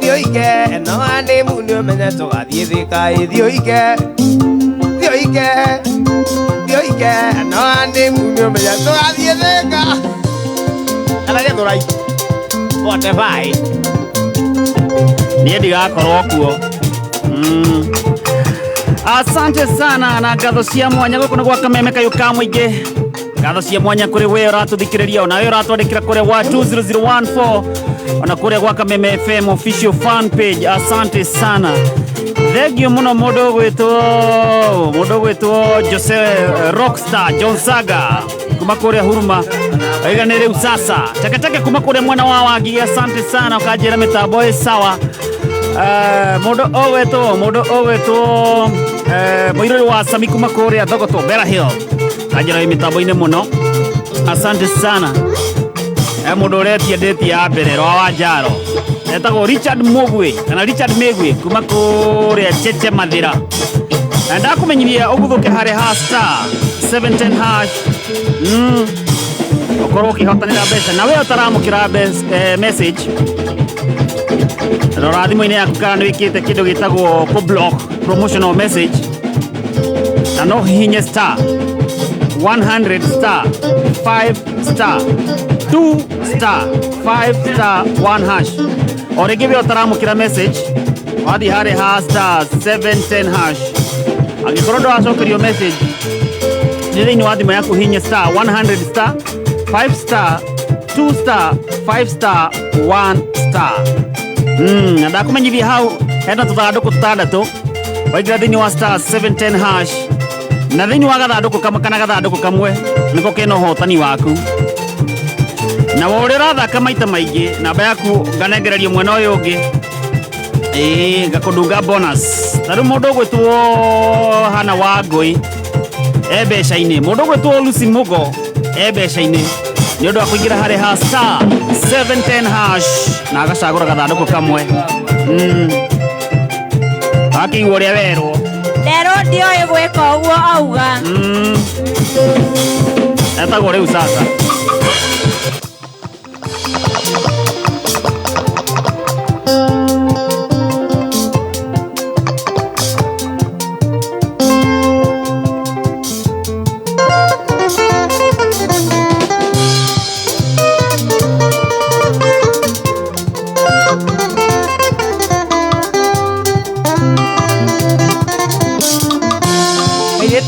Dioike no ane munio meneto gathithika Dioike no ane munio meneto gathithika Kana ria thorai Bote vai Niĩ ndigakorwo kuo Asante sana na ngatho cia mwanya gũkũ nĩ gwa Kameme Kayũ ka mũingĩ ngatho cia mwanya kũrĩ we ũratũthikĩrĩria ona we ũratwandĩkĩra kũrĩa wa 20014 ona kũrĩa gwa Kameme FM official fan page asante sana thengio mũno mũndũ gwĩtwo Jose Rockstar John Saga kuma kũrĩa Huruma aiga nĩ rĩu sasa teketeke kuma kũrĩa mwena wa Wagi asante sana ũkanjĩra mĩtambo ĩ sawa mũndũ ũgwĩtwo mũirũrĩ wa Sami kuma kũrĩa Thogoto Bera Hill kanjĩra mĩtambo-inĩ mũno asante sana mũndũ ũretia ndĩti ya mbere rwa wa Njaro etagwo Richard Mogwe kana Richard Megwe kuma kũrĩa Cheche Mathira na ndakũmenyithia ũguthũke harĩa ha star 710 hash ũkorwo ũkĩhotanĩra mbeca na we ũtaramũkĩra message rora thimũ-inĩ yaku kana nĩ wĩkĩte kĩndũ gĩtagwo block promotional message na no hihinye star 100 star 5 star 2 star 5 star 1 hash o rĩngĩ we ũtaramũkĩra message wathiĩ harĩ ha star 710 hash angĩkorwo ndwacokerio message nĩ thĩinĩ wa thimũ yaku hihinye star 100 star 5 star 2 star 5 star 1 star na ndakũmenyithia hau hena tũthandũkũ tũtandatũ waingĩra thĩinĩ wa star 710 hash na thĩinĩ wa gathandũkũ kamwe kana gathandũkũ kamwe nĩko kena ũhotani waku na wa ũrĩa ũrathaka maita maingĩ namba yaku nganengererio mwena ũyũ ũngĩ ngakũndunga bonus ta rĩu mũndũ ũgwĩtwo Hana Wangũi mbeca-inĩ mũndũ ũgwĩtwo Lucy Mugo mbeca-inĩ nĩ ũndũ wa kũingĩra harĩ ha star 710 hash na agacagũra gathandũkũ kamwe akĩigua ũrĩa werwo nderwo ndioĩ gwĩka ũguo auga etagwo rĩu sasa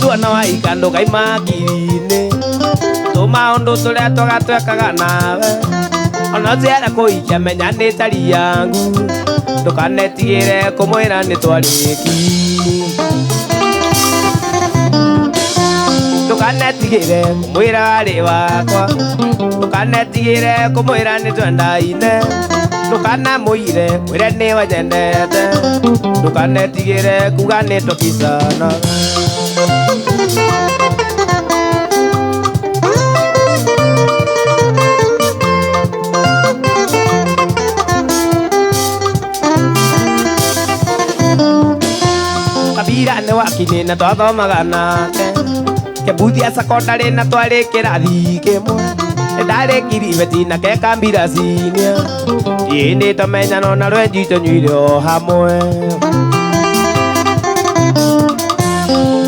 tuona wa ikando kaima ngiri-inĩ tũmaũndũ tũrĩa tũgatwekaga nawe ona ũciara kũikia menya nĩ tari yangu ndũkanetigĩre kũmwĩra nĩ twarĩki Ndukanetigire kumwira ari wakwa, ndukanetigire kumwira ni twendaine, ndukanamuire mwire ni wanyendete, ndukanetigire kuga ni tukicanaga. Kabira ni wakini na twathomaga nake, Kebuthia secondary na twari kirathi kimwe, ndari kiribeti na ke Kambira senior, ini tumenyana na rwenji tunyuire o hamwe.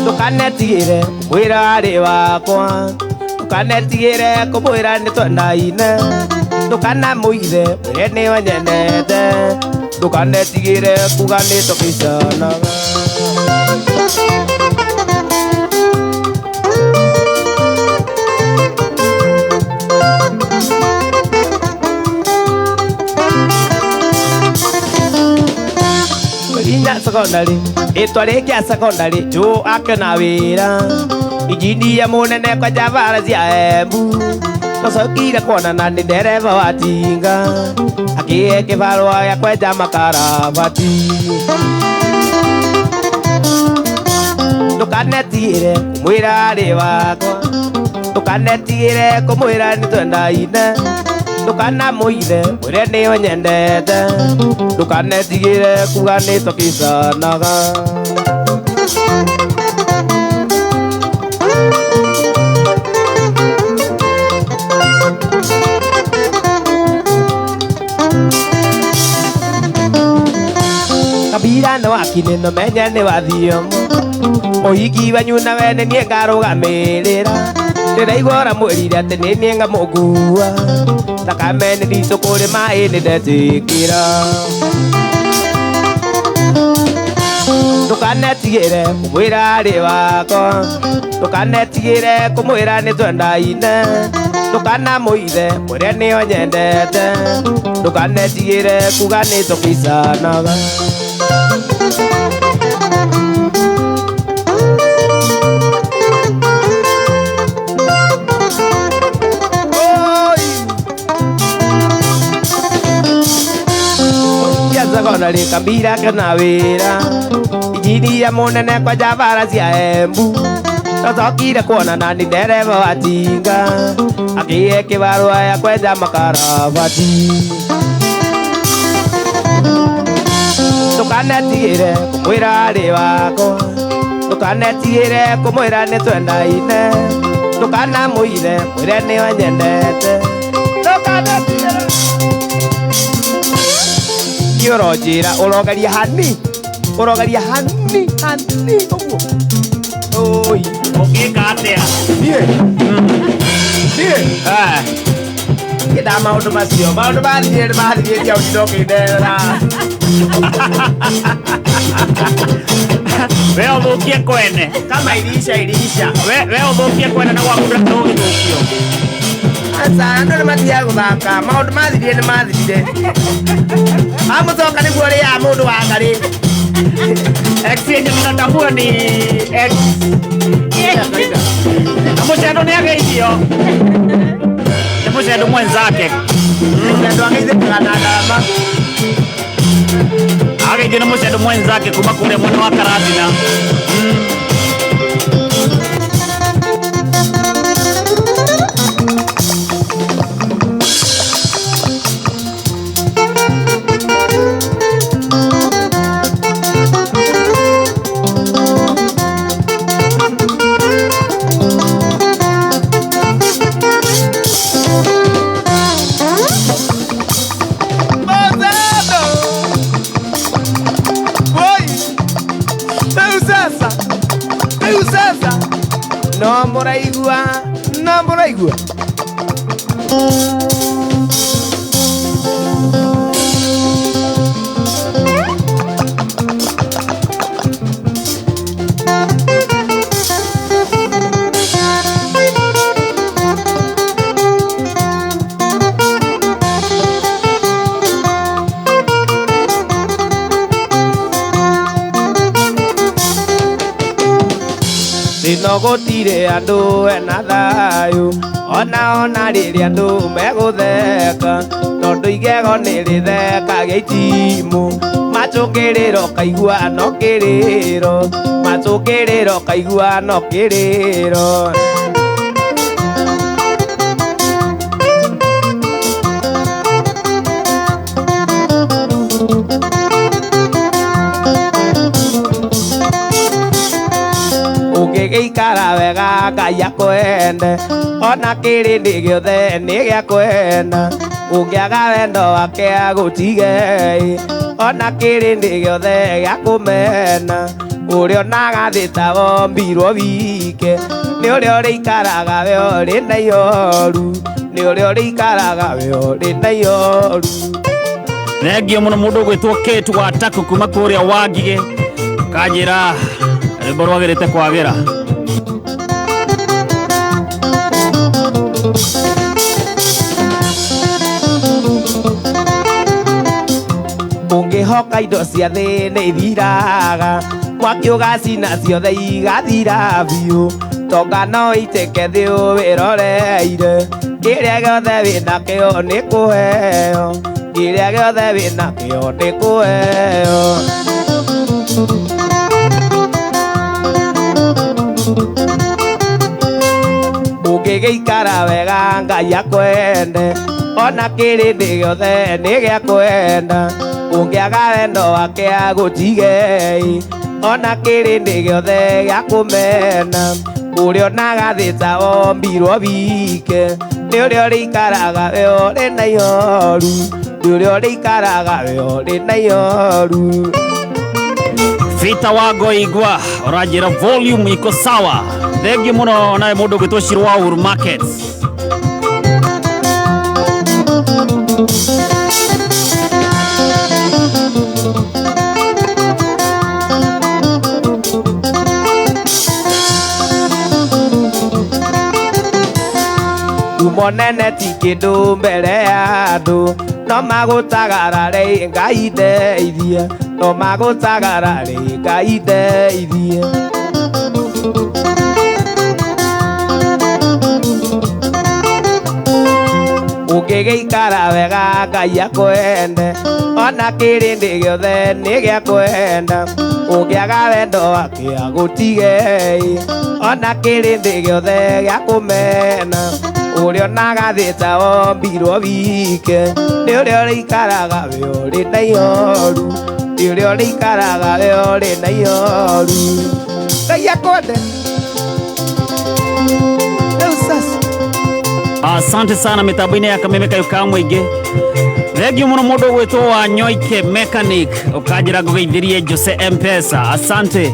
Ndukanetigire kumwira ari wakwa, ndukanetigire kumwira ni twendaine, ndukanamuire mwire ni wanyendete, ndukanetigire kuga ni tukicanaga. Inya secondary, itwarĩkia secondary, Joe akĩona wĩra injini ya mũnene kwa Javara cia Embu. Tũcokire kuonana nĩ ndereba wa tinga, akĩhe kĩbarũa gĩa kwenja makarabati. Ndũkanetigĩre kumwĩra arĩ wakwa, ndũkanetigĩre kumwĩra nĩ twendaine, ndukanamũire mwĩre nĩ wanyendete, ndukanetigĩre kuga nĩ tũkicanaga. Kabira nĩ wakini no menye nĩ wathiomo, ũhiki wanyu na we nĩ niĩ ngarũgamĩrĩra, ndĩraigua ũramwĩrire atĩ nĩ niĩ ngamũkua, thakame nĩ nditũ kũrĩ maĩ nĩ ndetĩkĩra. Ndũkanetigĩre kumwĩra arĩ wakwa, ndũkanetigĩre kumwĩra nĩ twendaine, ndũkanamũire mwĩre nĩ wanyendete, ndũkanetigĩre kuga nĩ tũkicanaga. Secondary Kambira akĩona wĩra injini ya mũnene kwa Javara cia Embu. Tũcokire kuonana nĩ ndereba wa tinga, akĩhe kĩbarũa gĩa kwenja makarabati. Ndũkanetigĩre kumwĩra arĩ wakwa, ndũkanetigĩre kumwĩra nĩ twendaine, ndũkanamũire mwĩre nĩ wanyendete, ndũkanetigĩre. Ũronjĩra ũrogeria hani, ũrogeria hani ũguo. Oi, ũngĩka atĩa? Niĩ ngĩndaga maũndũ macio, maũndũ mathirĩ nĩmathirĩtie ũthiĩ ũkĩnderera. We ũthũkie kwene kama irisha we ũthũkie kwene na gwaku ndũgĩthũkio. Aca andũ nĩmathiaga gũthaka, maũndũ mathirire nĩmathirire. Amũcoka nĩguo rĩaga mũndũ wa ngarĩ. Exchange mnatambua ni ex. Na Mũcendo nĩageithio. Ni Mũcendo mwenzake. Mũcendo ageithĩkaga na ndarama. Ageithio ni Mũcendo mwenzake kuma kule mwena wa Karatina. No mũraigua. no gutire andu ena thayu ona riria andu megutheka tondu igego nirithekagia itimu macukiriro kaiguano kiriro macukiriro kaiguano kiriro Geikara wega Ngai akwende ona kirindi giothe ni gia kwenda ungiaga wendo wake agutige ona kirindi giothe gia kumena uria onaga thita mbirwo wike ni uria urikaraga we uri na ihoru ni uria urikaraga we uri na ihoru. Thengio muno mundu gwitwo Kate wa Taku kuma kuria Wangige kanjira rwimbo rwagirite kwagira ungihoka indo cia thi ni ithiraga mwaki ugacina ciothe igathira biu tonga no iteke thi wiroreire kiria giothe winakio ni kuheo kiria giothe winakio ni kuheo. Ungigeikara wega Ngai akwende ona kirindi giothe ni gia kwenda ungiaga wendo wake agutige ona kirindi giothe gia kumena uria onaga thita mbirwo wike ni uria urikaraga we uri na ihoru ni uria urikaraga we uri na ihoru. Vita wago igwa orajira volume iko sawa. Thengio muno nae mundu gwitwo Shirwa Uru Markets. Umonene ti kindu mbere ya andu no magutagarare Ngai ndeithie no magutagarare Ngai ndeithie. Ungigeikara wega Ngai akwende ona kirindi giothe ni gia kwenda ungiaga wendo wake agutige ona kirindi giothe gia kumena uria onaga thita mbirwo wike ni uria urikaraga we uri na ihoru ni uria urikaraga we uri na ihoru. Ngai akwende. Asante sana mitambo-ini ya Kameme Kayuka mwingi. Thengio muno mundu gwitwo wa Nyoike Mechanic ukajira ngugeithirie Jose Mpesa. Asante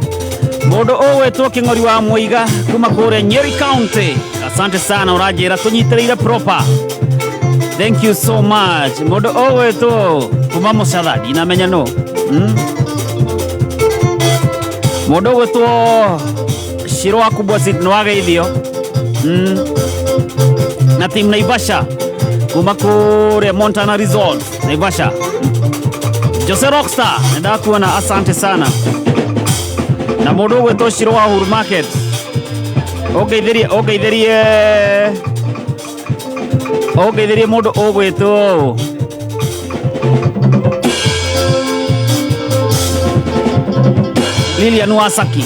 mundu ugwitwo King'ori wa Muiga kuma kuria Nyeri County. Asante sana urajira tunyitiriire proper. Thank you so much. Mundu ugwitwo kuma Mucatha ndinamenya no mundu ugwitwo Shirwa kubwa sit no wageithio na team Naivasha kuma kuria Montana Resort Naivasha. Jose Rockstar nenda kuona asante sana na mundu gwitwo Shirwa Uru Market ogeithirie mundu ugwitwo Lilian Wasaki.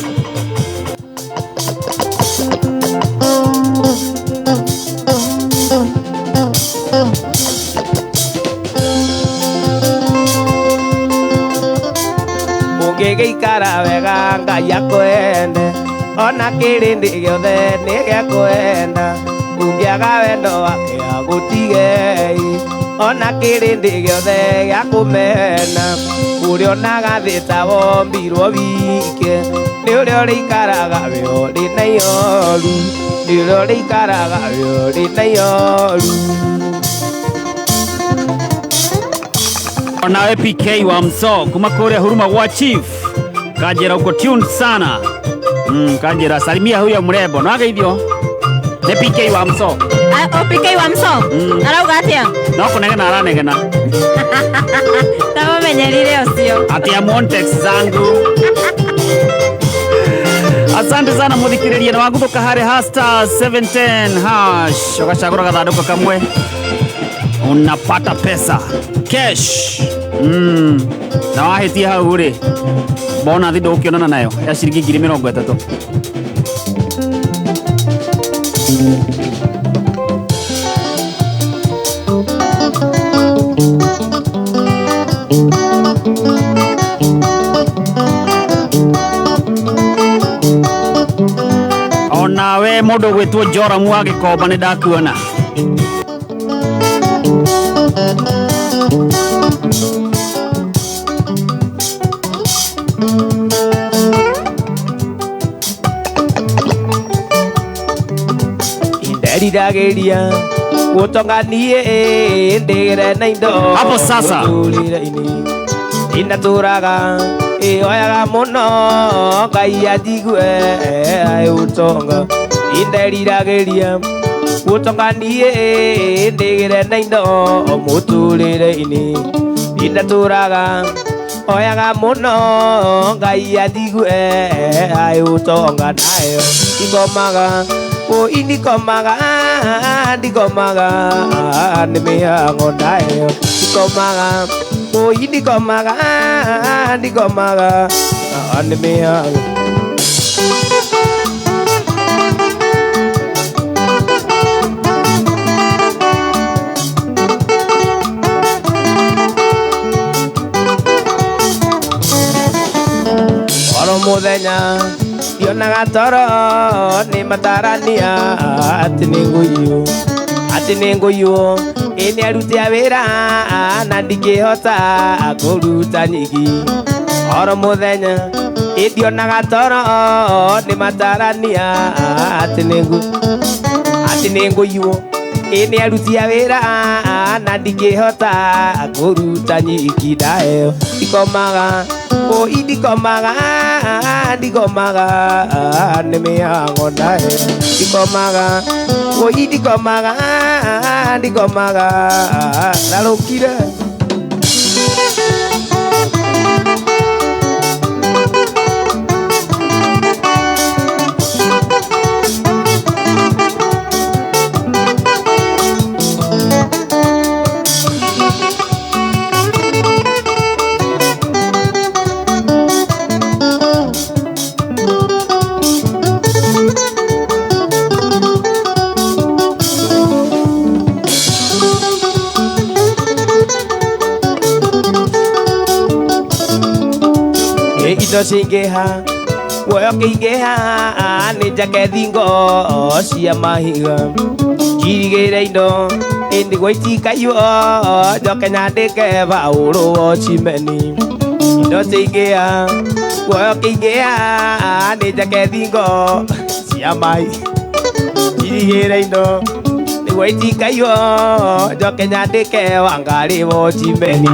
Ungigeikara wega Ngai akwende ona kirindi giothe ni gia kwenda ungiaga wendo wake agutige ona kirindi giothe gia kumena uria onaga thita mbirwo wike ni uria urikaraga we uri na ihoru ni uria urikaraga we uri na ihoru. Nawe PK wa Mso kuma kuria Huruma wa Chief kajira uko tuned sana kajira salimia huyo mrembo no ageithio ne PK wa Mso. O PK wa Mso arauga atia no kunegena aranegena tamo menyerire ucio atia Montex zangu Asante sana muthikiriria na waguthuka hari hasta 710 hash ukachagura gathanduku kamwe unapata pesa cash. Na wahitia hau ri bona thindo ukionana nayo ya ciringi 30,000. Onawe mundu gwitwo Jora mu agikomba ni ndakuona. Ndiridageria gutonganie ndigire na indo hapo sasa inaturaga oyaga muno Ngai anjigue utonga ndiridageria gutonganie ndigire na indo muturire-ini inaturaga oyaga muno Ngai anjigue utonga nayo ikomaga o indikomaga ni mihango nayo ikomaga o indikomaga ni mihango oro muthenya dionaga toro ni matarania ati ni nguyu ini aruti a wira na ndingihota kuruta nyingi oro muthenya idionaga toro ni matarania ati ni nguyu ini aruti a wira na ndingihota kuruta nyingi dayo ikomaga o indikomaga ni mihango nayo ikomaga o indikomaga narukire indo cingiha guoyo kiingiha ni njake thingo cia mahiga njirigire indo indigwo itikaiyo njoke nyandike baũrũ wa cimeni indo cingiha guoyo kiingiha ni njake thingo cia mahiga njirigire indo ndigwo itikaiyo njoke nyandike Wangari wa cimeni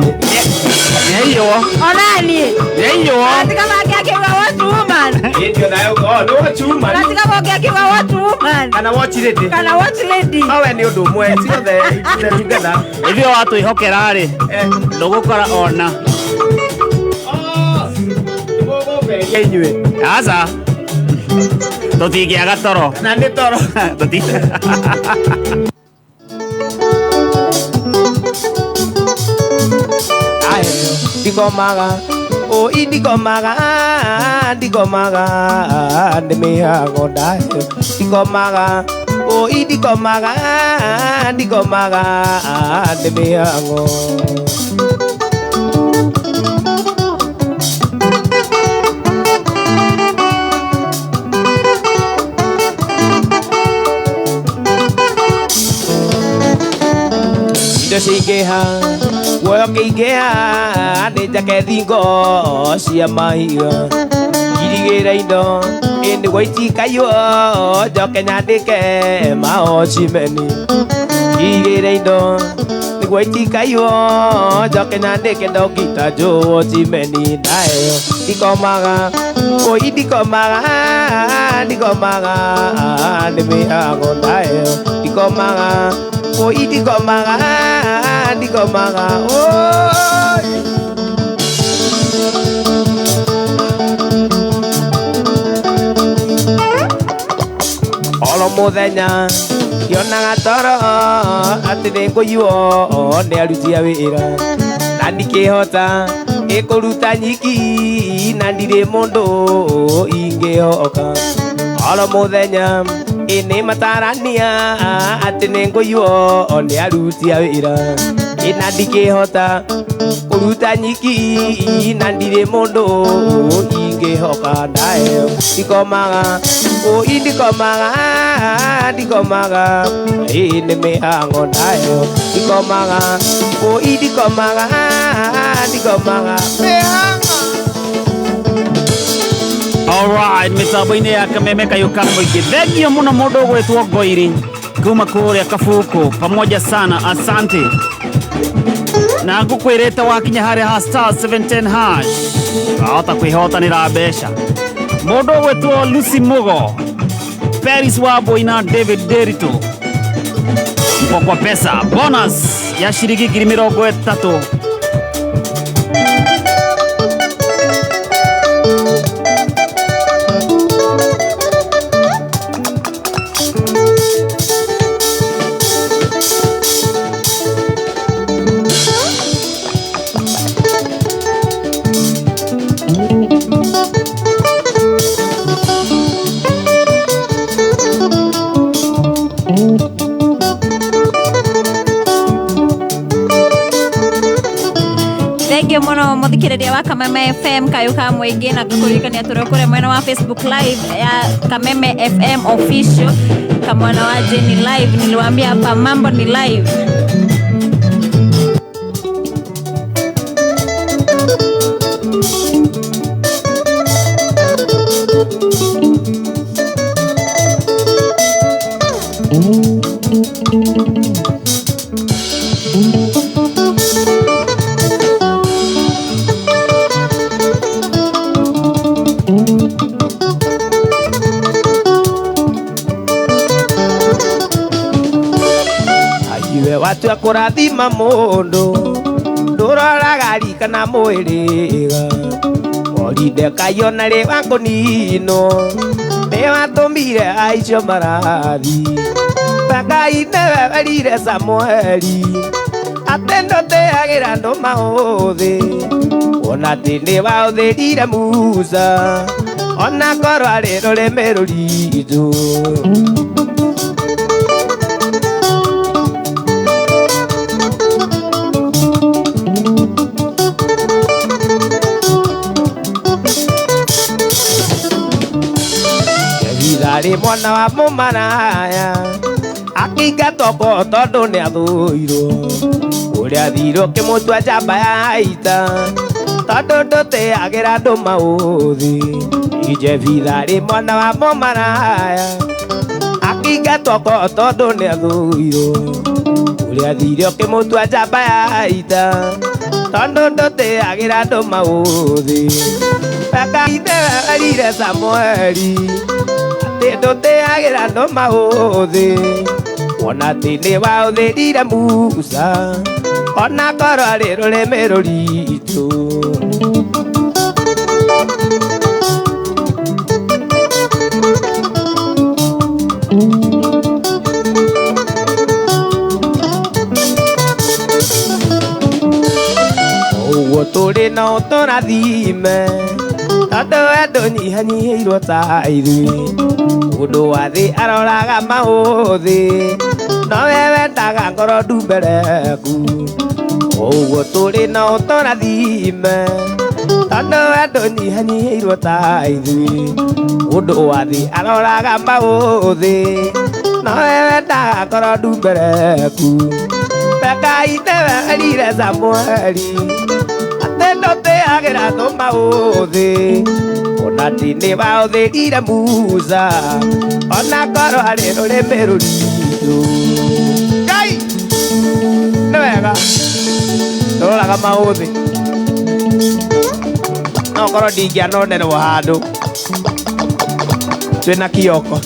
Yeyo. Onani. Yeyo. Katika magia kiwa watu woman. Ndio nayo no watu woman. Katika magia kiwa watu woman. Kana watch lady. Kana watch lady. Awe ni undu mwe ciothe together. Ithio watu ihokera ri. Ndugukora ona. Enywe. Asa. Tutingiaga toro. Na ni toro. Ndikomaga o indikomaga ni mihango nayo ndikomaga o indikomaga ni mihango indo cingiha guoyo kiingiha ni njake thingo cia mahiga njirigire indo indigwo itikaiyo njoke nyandike mao cimeni njirigire indo ndigwo itikaiyo njoke nyandike ndogita Joe cimeni nayo ndikomaga o indikomaga ni mihango nayo ndikomaga o indikomaga oi oro muthenya kionaga toro ati ningũiywo nĩ aruti a wĩra na ndikĩhota ĩkũruta nyiki na ndirĩ mũndũ ingĩhoka oro muthenya nĩ matarania ati ningũiywo nĩ aruti a wĩra na ndikĩhota kũruta nyiki na ndirĩ mũndũ ingĩhoka ndayo ndikomaga ndikomaga nĩ mĩhang'o ndayo ndikomaga ndikomaga mĩhang'o. Alright, mitambo-inĩ ya Kameme Kayuka mũingĩ thengio mũno mũndũ ũgwĩtwo Ngoiri kuma kũrĩa Kabuku pamoja sana, asante. Na ngũkwĩrĩte wakinya harĩa *710# ahota kwĩhotanĩra mbeca. Mũndũ ũgwĩtwo Lucy Mugo, Paris Wambui na David Derito kwa pesa bonus ya shilingi 30,000. Mono muthikiriria wa Kameme FM Kayuka mũingĩ na ngũkũririkania tũrĩ kũrĩa mwena wa Facebook live ya Kameme FM official. Kamwana wa Jenny live, niliwaambia hapa mambo ni live. Watu ya kũrathima mũndũ ndũroraga rika na mwĩrĩga orinde kayona rĩ wa kũninwo nĩ watũmire aicio marathi Ngai nĩwe werire Samueli atĩ ndũtĩagĩra andũ maũthĩ ona atĩ nĩ waũthĩrire Musa ona korwo arĩ rũrĩmĩ rũritũ. Ari mwana wa mũmaraya akĩingatwo tondũ nĩ athũirwo ũrĩa thirwo kĩmũtua njamba ya ita tondũ ndũtĩagĩra andũ maũthĩ. Jebithari mwana wa mũmaraya akĩingatwo tondũ nĩ athũirwo ũrĩa thirwo kĩmũtua njamba ya ita tondũ ndũtĩagĩra andũ maũthĩ. Ngai nĩwe werire Samueli ndũtĩagĩra andũ maũthĩ ona atĩ nĩ waũthĩrire Musa ona korwo arĩ rũrĩmĩ rũritũ. Ũguo tũrĩ no tũrathime tondũ wendo nyihanyihĩirwo ta ithuĩ. Mũndũ wa thĩ aroraga maũthĩ no we wendaga ngoro ndumbereku. Ũguo tũrĩ no tũrathime tondũ wendo nyihanyihĩirwo ta ithuĩ. Mũndũ wa thĩ aroraga maũthĩ no we wendaga ngoro ndumbereku. Ngai nĩwe werire Samueli atĩ ndũtĩagĩra andũ maũthĩ ona atĩ nĩ waũthĩrire Musa ona korwo arĩ rũrĩmĩ rũritũ. Ngai nĩ wega ndũroraga maũthĩ no korwo ndingĩanonerwo handũ twĩna kĩoko.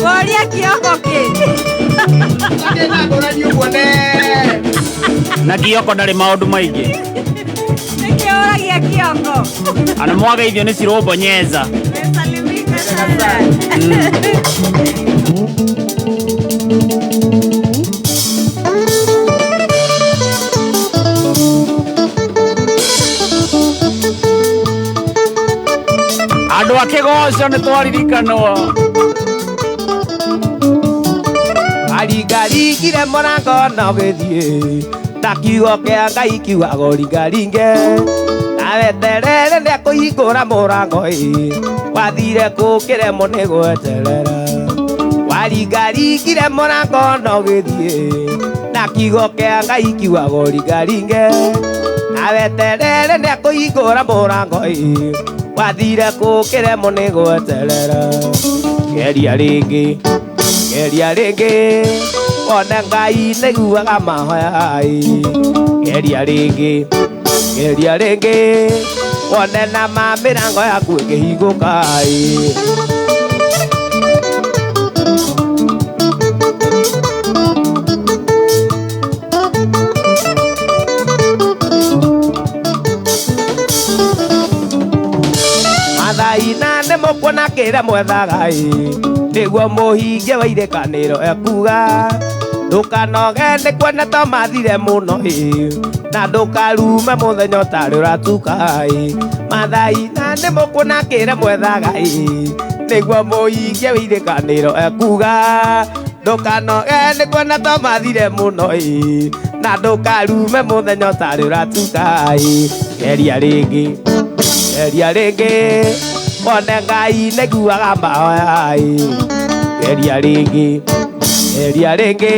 Woria kioko kĩ na Kioko ndari maundu maingi Nikiuragia Kioko ana mwaga ithio ni cirobonyeza Salimika sana andu akigoco ni twaririkanwo Arigarigire morango no githie ta kiugo kia Ngai kiugaga ũringaringe naweterere nĩ akũhingũra mũrango wathire kũkĩremwo nĩ gweterera waringaringire mũrango no gĩthiĩ na kiugo kĩa Ngai kiugaga ũringaringe naweterere nĩ akũhingũra mũrango wathire kũkĩremwo nĩ gweterera geria rĩngĩ wone Ngai nĩiguaga mahoya geria rĩngĩ wone na mĩrango yaku ĩkĩhingũka mathaina nĩmũkuona kĩrĩa mwethaga nĩguo mũhingie wa irekanĩro ekuga ndũkanoge nĩ kuona to mathire mũno na ndũkarume mũthenya ũtarĩ ũratuka mathaina nĩmũkuona kĩrĩa mwethaga nĩguo mũhingie wa irekanĩro ekuga ndũkanoge nĩ kuona to mathire mũno na ndũkarume mũthenya ũtarĩ ũratuka geria rĩngĩ wone Ngai nĩiguaga mahoya geria rĩngĩ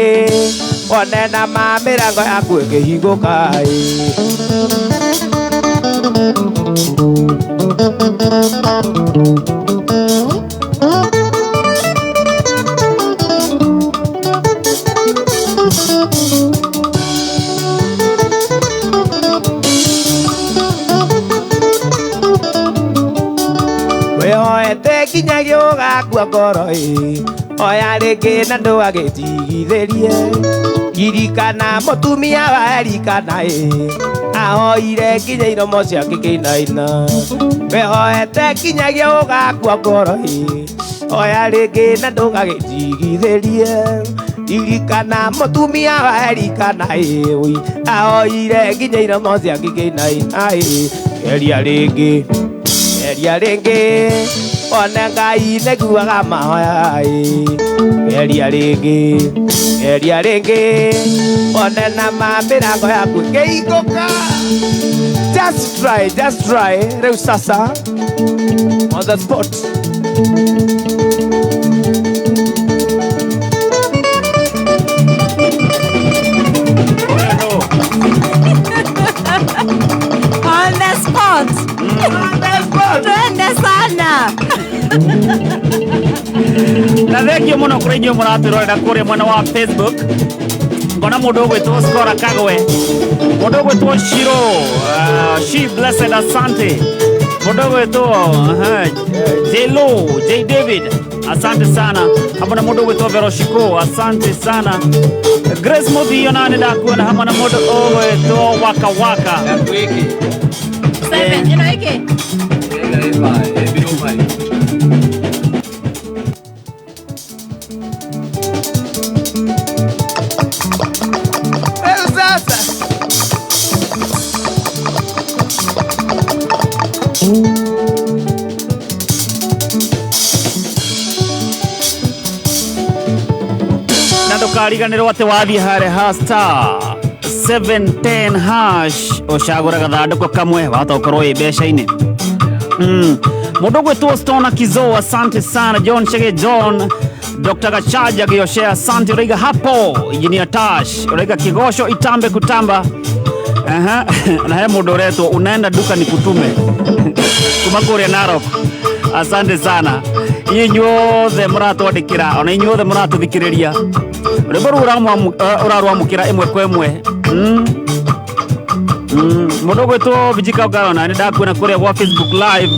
wone na mĩrango yaku ĩkĩhingũka wĩhoete nginyagia ũgakua ngoro oya rĩngĩ na ndũgagĩtigithĩrie ririkana mũtumia wa Elikana ahoire nginya iromo ciake kĩinaina wĩhoete nginyagia ũgakua ngoro oya rĩngĩ na ndũgagĩtigithĩrie ririkana mũtumia wa Elikana ahoire nginya iromo ciake kĩinaina geria rĩngĩ wone Ngai nĩiguaga mahoya geria rĩngĩ wone na mĩrango yaku ĩkĩhingũka just try rĩu sasa on the spot on the spot twende sana na thengio muno kuri inyuĩ mũratwĩrorera kũrĩa mwena wa Facebook ngona mũndũ ũgwĩtwo Skora Kagwe mũndũ ũgwĩtwo Shiro She Blessed asante mũndũ ũgwĩtwo Jelo J David asante sana hamwe na mũndũ ũgwĩtwo Veroshiko asante sana Grace Muthio nani ndakuona hamwe na mũndũ ũgwĩtwo Waka Waka 7 ino iki na ndũkariganĩrwo atĩ wathiĩ harĩa *710# ũcagũra gathandũkũ kamwe wahota gũkorwo wĩ mbeca-inĩ mũndũ ũgwĩtwo Stona Kizo asante sana John Chege John Dr. Gachaja Gioshea asante ũraiga hapo Engineer Tash ũraiga kigosho itambe kutamba na he mũndũ ũretwo unaenda duka ni kutume kuma kũrĩa Narok asante sana inyuothe mũratwandĩkĩra ona inyuothe mũratũthikĩrĩria rwĩmbo rũu ũrarwamũkĩra ĩmwe kwa ĩmwe mũndũ ũgwĩtwo Vijika Ugarona nĩ ndakuona kũrĩa gwa Facebook live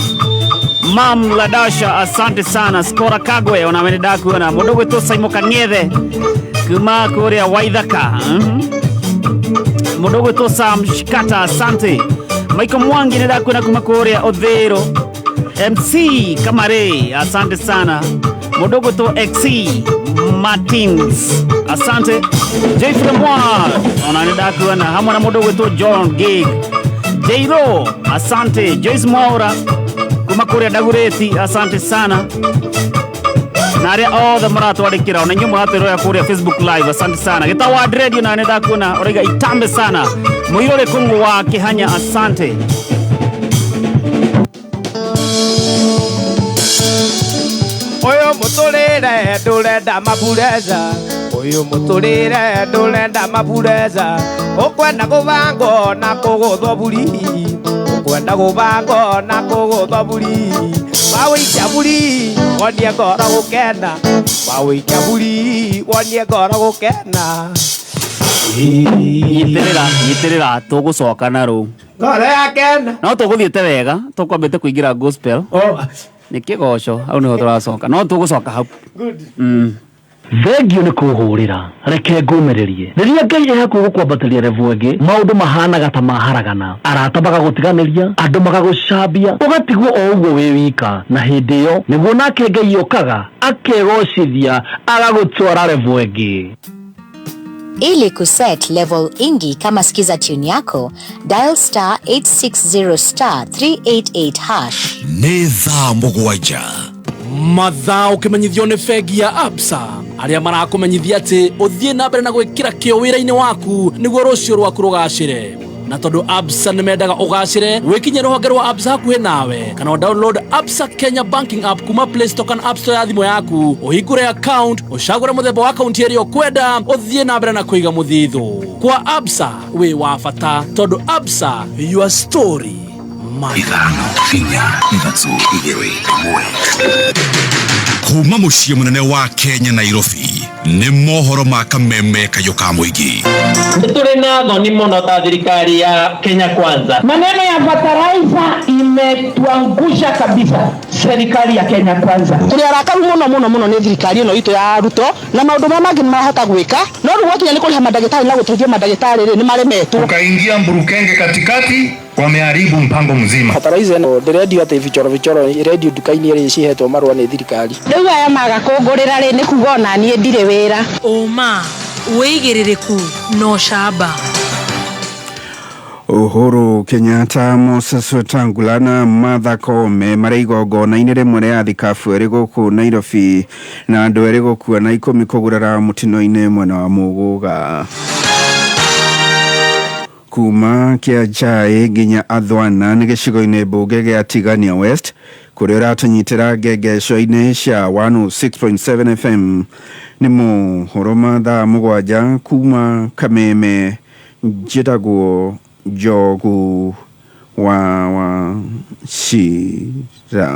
Mam Ladasha asante sana Skora Kagwe ona nĩ ndakuona mũndũ ũgwĩtwo Saimo Kang'ethe kuma kũrĩa Waithaka Mudogo to Sam Shikata, asante. Michael Mwangi nenda kwenda kumakorea Odhero. MC Kamare, asante sana. Mudogo to XC Martins, asante. J Fremwa, nenda kwenda hamwana mudogo to John Gig. J-Ro, asante. Joyce Mwaura kumakorea Dagureti, asante sana. Naria all the marato wadikira na nyuma hata ya kuria Facebook live, asante sana. Gitawa radio na nenda kuna orega itambe sana. Muirore Kongo wa Kihanya, asante. Oyo mutulire ndurenda mabureza, oyo mutulire ndurenda mabureza. Ukwenda kubango na kuguthwo buri, ukwenda kubango na kuguthwo buri. Wawikia buri wonie ngoro gukena, wawikia buri wonie ngoro gukena. Yitirira tugucoka na ru ngoro yakena no tuguthiete wega, tukwambite kuingira gospel. Ni kigoco au ni turacoka no tugucoka hau. Thengio ni kuhurira reke ngumererie riria Ngai ehakuo gukwambatiria revu ingi maundu mahanaga ta maharagana arata bagagutiganiria andu magagucambia ugatigwo o uguo wi wika na hindi iyo niguo nake Ngai okaga akegocithia agagutwara revu ingi. Ili kuset level ingi kama skiza tune yako, dial star 860 star 388 hash. Nĩ thaa mũgwanja mathaa ũkĩmenyithio nĩ bengi ya Absa arĩa marakũmenyithia atĩ ũthiĩ na mbere na gwĩkĩra kĩo wĩra-inĩ waku nĩguo rũciũ rwaku rũgacĩre. Na tondũ Absa nĩ mendaga ũgacĩre, wĩkinye rũhonge rwa Absa hakuhĩ nawe kana download Absa Kenya Banking App kuma Play Store kana App Store ya thimũ yaku, ũhingũre account, ũcagũre mũthemba wa account ĩrĩa ũkwenda, ũthiĩ na mbere na kũiga mũthithũ. Kwa Absa wĩ wa bata tondũ Absa, your story. Ithano, Finya, Ithatũ, Igĩrĩ, Ĩmwe. Kuma mũciĩ mũnene wa Kenya Nairobi nĩ mohoro ma kameme kayo ka mũingĩ. Tũrĩ na thoni mũno ta thirikari ya Kenya Kwanza. Maneno ya fertilizer imetuangusha kabisa serikali ya Kenya Kwanza. Tũrĩ arakaru mũno nĩ thirikari ĩno itũ ya Ruto na maũndũ mangĩ mahota gwĩka no rĩu gwakinya nĩ kũrĩha mandagĩtarĩ na gũteithia mandagĩtarĩ nĩ maremetwo. Ukaingia mburukenge katikati wameharibu mpango mzima. Fertilizer no ndirendio ati vichoro radio duka-inĩ ĩrĩa cihetwo marũa nĩ thirikari. Rĩu aya maga kũngũrĩra rĩ nĩ kuga ona niĩ ndirĩ wĩra. Oma wĩigĩrĩrĩku no shamba. Uhuru Kenyatta, Moses Wetangula na Martha Koome marĩ igongona-inĩ rĩmwe rĩa thikabu ĩrĩ gũkũ Nairobi na andũ erĩ gũkua na 10 kũgurara mũtino-inĩ mwena wa Mũgũga. Kuma Kiajai nginya Athwana nĩ gĩcigo-inĩ mbunge gĩa Tigania West kũrĩa ũratũnyitĩra ngengeco-inĩ cia 106.7 FM nĩ mohoro ma thaa mũgwanja kuma Kameme. Njĩtagwo Njogu wa Shira.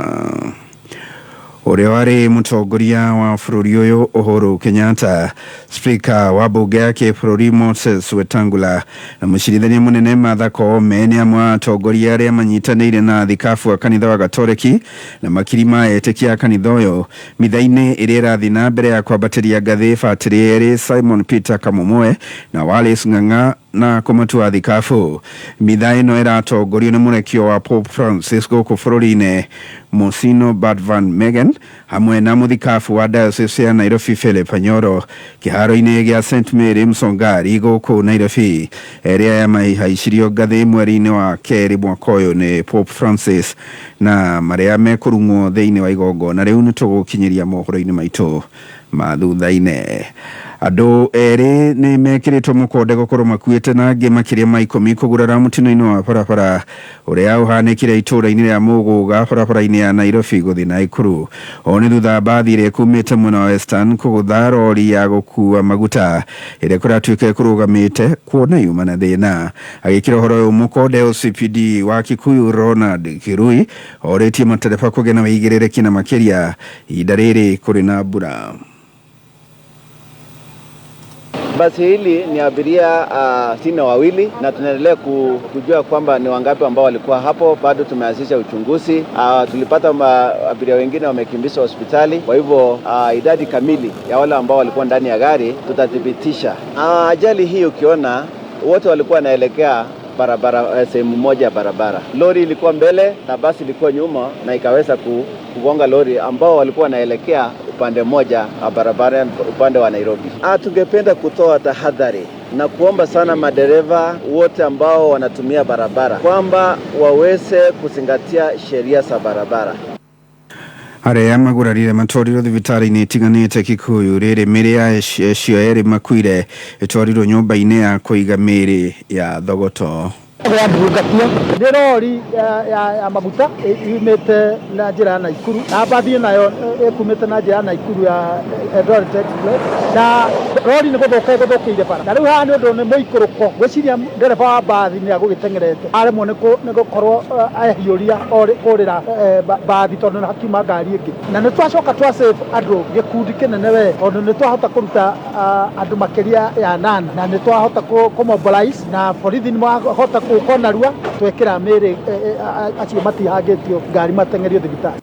Ũrĩa warĩ mũtongoria wa bũrũri ũyũ Uhuru Kenyatta, Speaker wa bunge ya kĩbũrũri Moses Wetangula na mũcirithania mũnene Martha Koome nĩ amwe a atongoria arĩa manyitanĩire na thikabu a kanitha wa Gatoreki na makiri ma etĩkia a kanitha ũyũ mitha-inĩ ĩrĩa ĩrathiĩ na mbere ya kwambatĩria ngathĩ batĩrĩ erĩ Simon Peter Kamumwe na Wallace Ng'ang'a na kũmatua thikabu. Mitha ĩno ĩratongorio nĩ mũrekio wa Pope Francis gũkũ bũrũri-inĩ Monsignor Bart Van Megan hamwe na mũthikabu wa Diocese ya Nairobi Philip Anyoro kĩharo-inĩ gĩa St Mary Msongari gũkũ Nairobi ĩrĩa yamahaicirio ngathĩ mweri-inĩ wa kerĩ mwaka ũyũ nĩ Pope Francis na marĩa mekũrung'wo thĩinĩ wa igongona rĩu nĩ tũgũkinyĩria mohoro-inĩ maitũ ma thutha-inĩ. Andũ erĩ nĩ mekĩrĩtwo mũkonde gũkorwo makuĩte na angĩ makĩria ma 10 kũgurara mũtino-inĩ wa barabara ũrĩa ũhanĩkire itũũra-inĩ rĩa Mũgũga barabara-inĩ ya Nairobi gũthiĩ Naikuru. O nĩ thutha mbathi ĩrĩa ĩkumĩte mwena wa Western kũgũtha rori ya gũkua maguta ĩrĩa kũratuĩka ĩkũrũgamĩte kuona yuma na thĩna. Agĩkĩra ũhoro ũyũ mũkonde OCPD wa Kikuyu Ronald Kirui orĩtie matereba kũgĩa na wĩigĩrĩrĩki na makĩria ihinda rĩrĩ kũrĩ na mbura. Basi hili ni abiria 62 na tunaendelea kujua kwamba ni wangapi ambao walikuwa hapo. Bado tumeanzisha uchunguzi. Tulipata abiria wengine wamekimbizwa hospitali. Kwa hivyo idadi kamili ya wale ambao walikuwa ndani ya gari tutathibitisha. Ajali hii ukiona wote walikuwa wanaelekea barabara sehemu moja ya barabara. Lori ilikuwa mbele na basi ilikuwa nyuma na ikaweza kugonga lori ambao walikuwa wanaelekea upande moja wa barabara, upande wa Nairobi. Tungependa kutoa tahadhari na kuomba sana madereva wote ambao wanatumia barabara kwamba waweze kuzingatia sheria za barabara. Aria magurarire matoriro thibitari-inĩ itiganĩte Kikuyu rĩrĩ mĩrĩ yacio erĩ makuire ĩtwarirwo nyũmba-inĩ ya kũiga mĩrĩ ya thogoto. Rori ya maguta imete na njira ya Naikuru na bathi nayo ikumete na njira ya Naikuru ya Eldoret Express na rori ni guthukiire bara na riu haha ni undu ni muikuruko gwiciria ndereba wa bathi ni agugitengerete aremwo ni gukorwo ahiuria kurira bathi tondu hakiuma ngari ingi na ni twacoka twa save andu gikundi kinene we tondu ni twahota kuruta andu makiria ya 8 na ni twahota kumobilize na borithi ni mahota kona rua twekera mĩrĩ acio matihangĩtio ngari matengerio thibitari.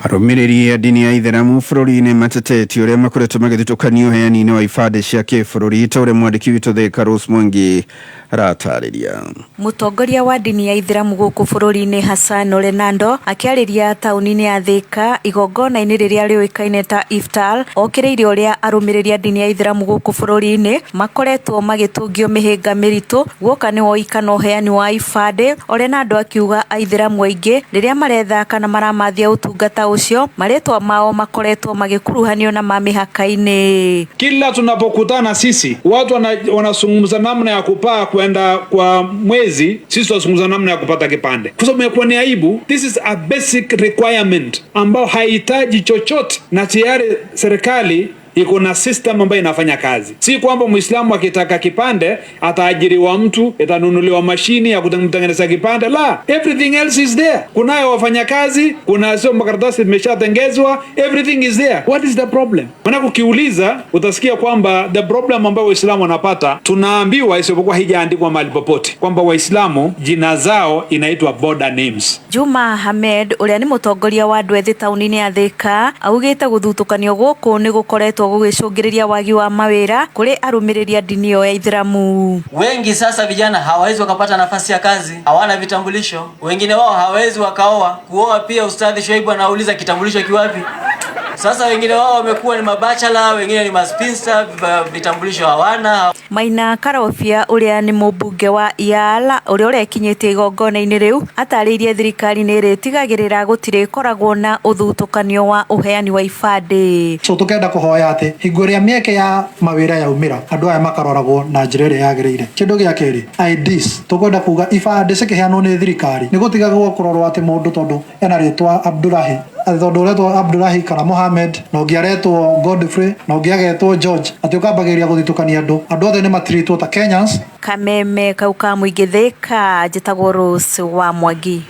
Arũmĩrĩri a dini ya Ithĩramu bũrũri-inĩ matetetie ũrĩa makoretwo magĩthutũkanio ũheani-inĩ wa ibandĩ cia kĩbũrũri ta ũrĩa mwandĩki witũ Thika Rose Mwangi aratarĩria. Mũtongoria wa dini ya Ithĩramu gũkũ bũrũri-inĩ Hassan Olenando akĩarĩria taũni-inĩ ya Thika igongona-inĩ rĩrĩa rĩũĩkaine ta Iftar okĩrĩire ũrĩa arũmĩrĩri a dini ya Ithĩramu gũkũ bũrũri-inĩ makoretwo magĩtũngio mĩhĩnga mĩritũ guoka nĩ woika na ũheani wa ibandĩ. Olenando akiuga Aithĩramu aingĩ rĩrĩa marethaka na maramathia ũtungata ucio maretwa mao makoretwo magikuruhanio na mamihaka-inĩ. Kila tunapokutana sisi watu wanazungumza namna ya kupaa kwenda kwa mwezi, sisi tunazungumza namna ya kupata kipande. Kwa sababu imekuwa ni aibu. This is a basic requirement ambao haihitaji chochote na tayari serikali iko na system ambayo inafanya kazi. Si kwamba Muislamu akitaka kipande ataajiriwa mtu, itanunuliwa mashini ya kutengeneza kipande. La, everything else is there. Kunayo wafanyakazi, kuna sio makaratasi imeshatengezwa, everything is there. What is the problem? Maana ukiuliza utasikia kwamba the problem ambayo Waislamu wanapata tunaambiwa isipokuwa haijaandikwa mahali popote kwamba Waislamu jina zao inaitwa border names. Juma Ahmed uria ni mutongoria wa andũ ethĩ taũni-inĩ ya Thika augĩte gũthutũkanio gũkũ nĩ gũkoretwo gũgĩcũngĩrĩria wagi wa mawĩra kũrĩ arũmĩrĩri a dini ya Ithĩramu. Wengi sasa vijana hawawezi wakapata nafasi ya kazi, hawana vitambulisho. Wengine wao hawawezi wakaoa. Kuoa pia Ustadhi Shoaibu anauliza kitambulisho kiwapi? Sasa wengine wao wamekuwa ni mabachelor, wengine ni maspinster, vitambulisho hawana. Maina Karofia uria ni mũmbunge wa Iala uria ũrekinyĩtie igongona-inĩ rĩu atarĩirie thirikari nĩ ĩrĩtigagĩrĩra gũtirĩ koragwo na ũthutũkanio wa ũheani wa ibandĩ. So tukenda kũhoya atĩ hingo ĩrĩa mĩeke ya mawĩra yaumĩra andũ aya makaroragwo na njĩra ĩrĩa yagĩrĩire. Kĩndũ gĩa kerĩ, IDs tũkwenda kuga ibandĩ cikĩheanwo nĩ thirikari nĩ gũtigagwo kũrorwo atĩ mũndũ tondũ ena rĩtwa Abdullahi tondu uretwo Abdullahi kana Mohammed na ũngĩaretwo Godfrey na ũngĩagetwo George atĩ ũkambagĩrĩria gũthitũkania andũ othe nĩ matiritwo ta Kenyans. Kameme kau ka mũingĩ Thika njĩtagwo Rose wa Mwangi.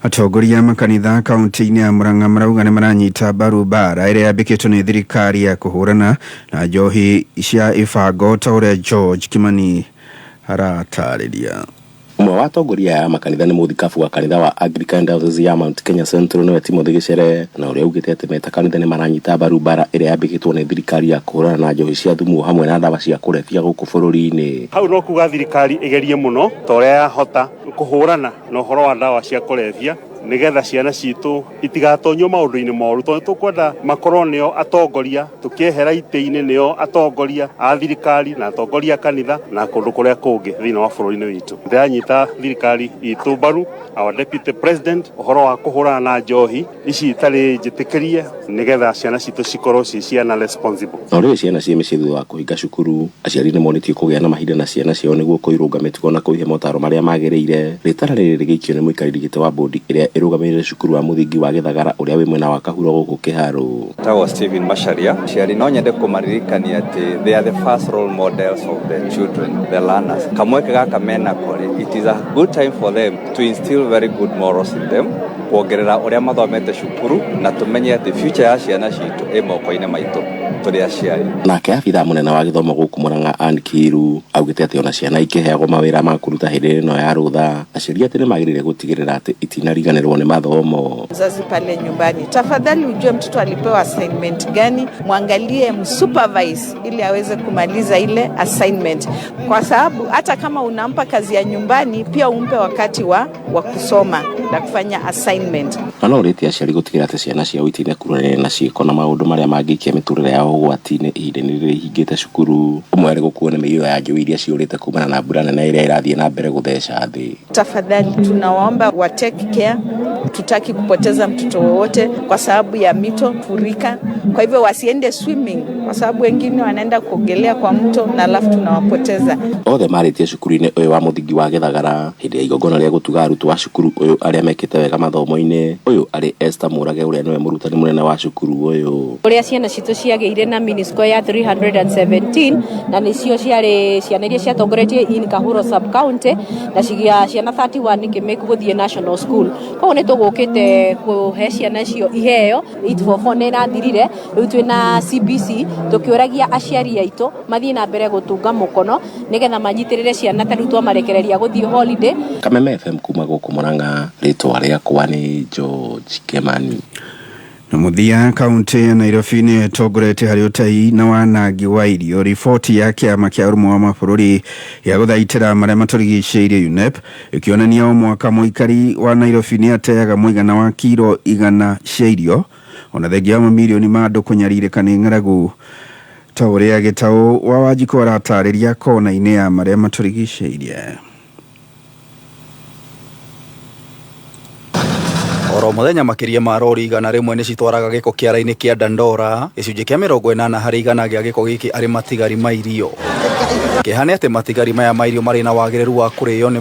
Atongoria makanitha kaunti-inĩ ya Murang'a marauga nĩ maranyita mbaru mbara ĩrĩa yambĩkĩtwo nĩ thirikari ya kũhũrana na njohi cia ibango ta ũrĩa George Kimani aratarĩria. Umwe wa atongoria ya makanitha nĩ mũthikabu wa kanitha wa Anglican Diocese ya Mount Kenya Central nĩwe Timothy Gichere na ũrĩa augĩte atĩ meta kanitha nĩ maranyita mbaru mbara ĩrĩa yambĩkĩtwo nĩ thirikari ya kũhũrana na njohi cia thumu hamwe na ndawa cia kũrebia gũkũ bũrũri-inĩ. Hau no kuga thirikari ĩgerie mũno ta ũrĩa yahota kũhũrana na ũhoro wa ndawa cia kũrebia nigetha ciana citũ itigatonywo maũndũ-inĩ moru tondũ tũkwenda makorwo nĩo atongoria tũkĩehera itĩ-inĩ nĩo atongoria a thirikari na atongoria kanitha na kũndũ kũrĩa kũngĩ thĩinĩ wa bũrũri-inĩ witũ. Ndĩranyita thirikari itũ mbaru our deputy president ũhoro wa kũhũrana na njohi ici itarĩ njĩtĩkĩrie nigetha ciana citũ cikorwo ci ciana responsible. Na rĩu ciana ciĩ mĩciĩ thutha wa kũhinga cukuru, aciari nĩ monetio kũgĩa na mahinda na ciana ciao nĩguo kũirũnga mĩtugo na kũihe motaro marĩa magĩrĩire. Rĩtara rĩrĩ rĩgĩikio nĩ mũikarĩri gĩtĩ wa bodi ĩrĩa ĩrũgamĩrĩire cukuru wa mũthingi wa Gĩthagara ũrĩa wĩ mwena wa Kahuro gũkũ Kĩharũ. Tawo Stephen Masharia, ciari no nyende kũmaririkania atĩ they are the first role models of the children, the learners. Kamweke gaka mena kore, it is a good time for them to instill very good morals in them, kuongerera ũrĩa mathomete cukuru na tũmenye atĩ future ya ciana citũ ĩ moko-inĩ maitũ. turi aciari. Nake abitha munene wa githomo guku Murang'a Ankiru augite ati ona ciana ikiheagwo mawira ma kuruta hindi ino ya rutha aciari ati ni magirire gutigirira ati itinariganirwo ni mathomo. Mzazi pale nyumbani, tafadhali ujue mtoto alipewa assignment gani, mwangalie msupervise ili aweze kumaliza ile assignment, kwa sababu hata kama unampa kazi ya nyumbani pia umpe wakati wa kusoma na kufanya assignment. Kana uriti aciari gutigirira ati ciana ciao itine kurene na ciiko na maundu maria mangikia miturire yao gwatine ihinda-ini riri hingite cukuru. Umwe gukuona miyo ya njui iria ciurite kumana na mbura nene iria irathie na mbere gutheca thi. Tafadhali tunawaomba wa take care, tutaki kupoteza mtoto wowote kwa sababu ya mito furika. Kwa hivyo wasiende swimming kwa sababu wengine wanaenda kuogelea kwa mto na alafu tunawapoteza. Othe maritie cukuru-ini uyu wa muthingi wa Githagara hindi ya igongona ria gutuga arutu wa cukuru uyu aria mekite wega mathomo-ini. Uyu ari Esther Murage uria niwe murutani munene wa cukuru uyu. Uria ciana citu ciageire na minisco ya 317 na nicio ciari ciana iria ciatongoretie in Kahuro sub county na ciana 31 kimeku guthie national school. Kwa ni tugukite kuhe ciana cio iheo 844 nena thirire riu twina CBC tukiuragia aciari aitu mathie na mbere gutunga mukono nigetha manyitirire ciana ta riu twamarekereria guthie holiday. Kameme FM kuma guku Murang'a, ritwa riakwa ni George Kemani. Na muthia kaunti ya Nairobi ni togorete hari utai na wanangi wa irio. Ripoti ya kiama kia urumu wa mabũrũri ya guthaitira maria maturigicĩirie UNEP ikionania o mwaka muikari wa Nairobi ni ateaga muigana wa kilo 100 cia irio ona thengia mamilioni ma andu kunyarirĩka nĩ ng'aragu. Ta ũrĩa Gĩtaũ wa Wanjikũ aratarĩria kona-inĩ ya maria maturigicĩirie. Oro muthenya makiria ma rori 100 ni citwaraga giko kiara-ini kia Dandora, gicunjĩ kia 80 harĩ 100 gia giko giki ari matigari ma irio. Kihane ati matigari maya ma irio mari na wagĩrĩru wa kũrĩo nĩ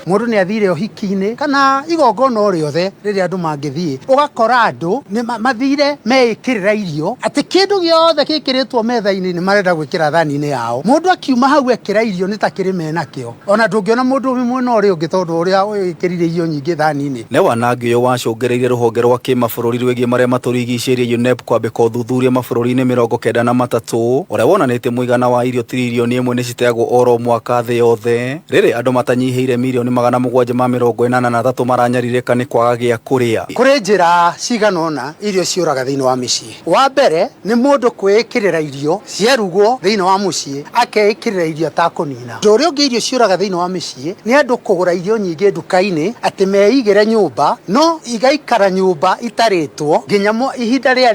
mũndũ ni athire ũhiki-inĩ kana igongona o rĩothe rĩrĩa andũ mangĩthiĩ, ũgakora andũ ni mathire meĩkĩrĩra irio ati kindu giothe gĩkĩrĩtwo metha-inĩ ni marenda gwĩkĩra thani-inĩ yao. Mũndũ akiuma hau ekĩra irio ni ta kĩrĩ menakĩo, ona ndũngĩona mũndũ mwena ũrĩa ũngĩ tondũ ũrĩa wĩkĩrire irio nyingĩ thani-inĩ. Nĩ wanangi ũyũ wacũngĩrĩirie rũhonge rwa kĩmabũrũri rwĩgiĩ marĩa matũrigicĩirie UNEP kwambĩka ũthuthuria mabũrũri-inĩ 93 ũrĩa wonanĩtie mũigana wa irio tiririoni 1 ni citeagwo oro mwaka thĩ yothe, rĩrĩ andũ matanyihĩire milioni 783 maranyarirĩka nĩ kwaga gĩa kũrĩa. Kũrĩ njĩra cigana ũna irio ciũraga thĩinĩ wa mĩciĩ. Wa mbere nĩ mũndũ kwĩĩkĩrĩra irio ciarugwo thĩinĩ wa mũciĩ akeĩkĩrĩra irio atakũnina. Ũndũ ũrĩa ũngĩ irio ciũraga thĩinĩ wa mĩciĩ nĩ andũ kũgũra irio nyingĩ nduka-inĩ atĩ meigĩre nyũmba no igaikara nyũmba itarĩtwo nginya ihinda rĩa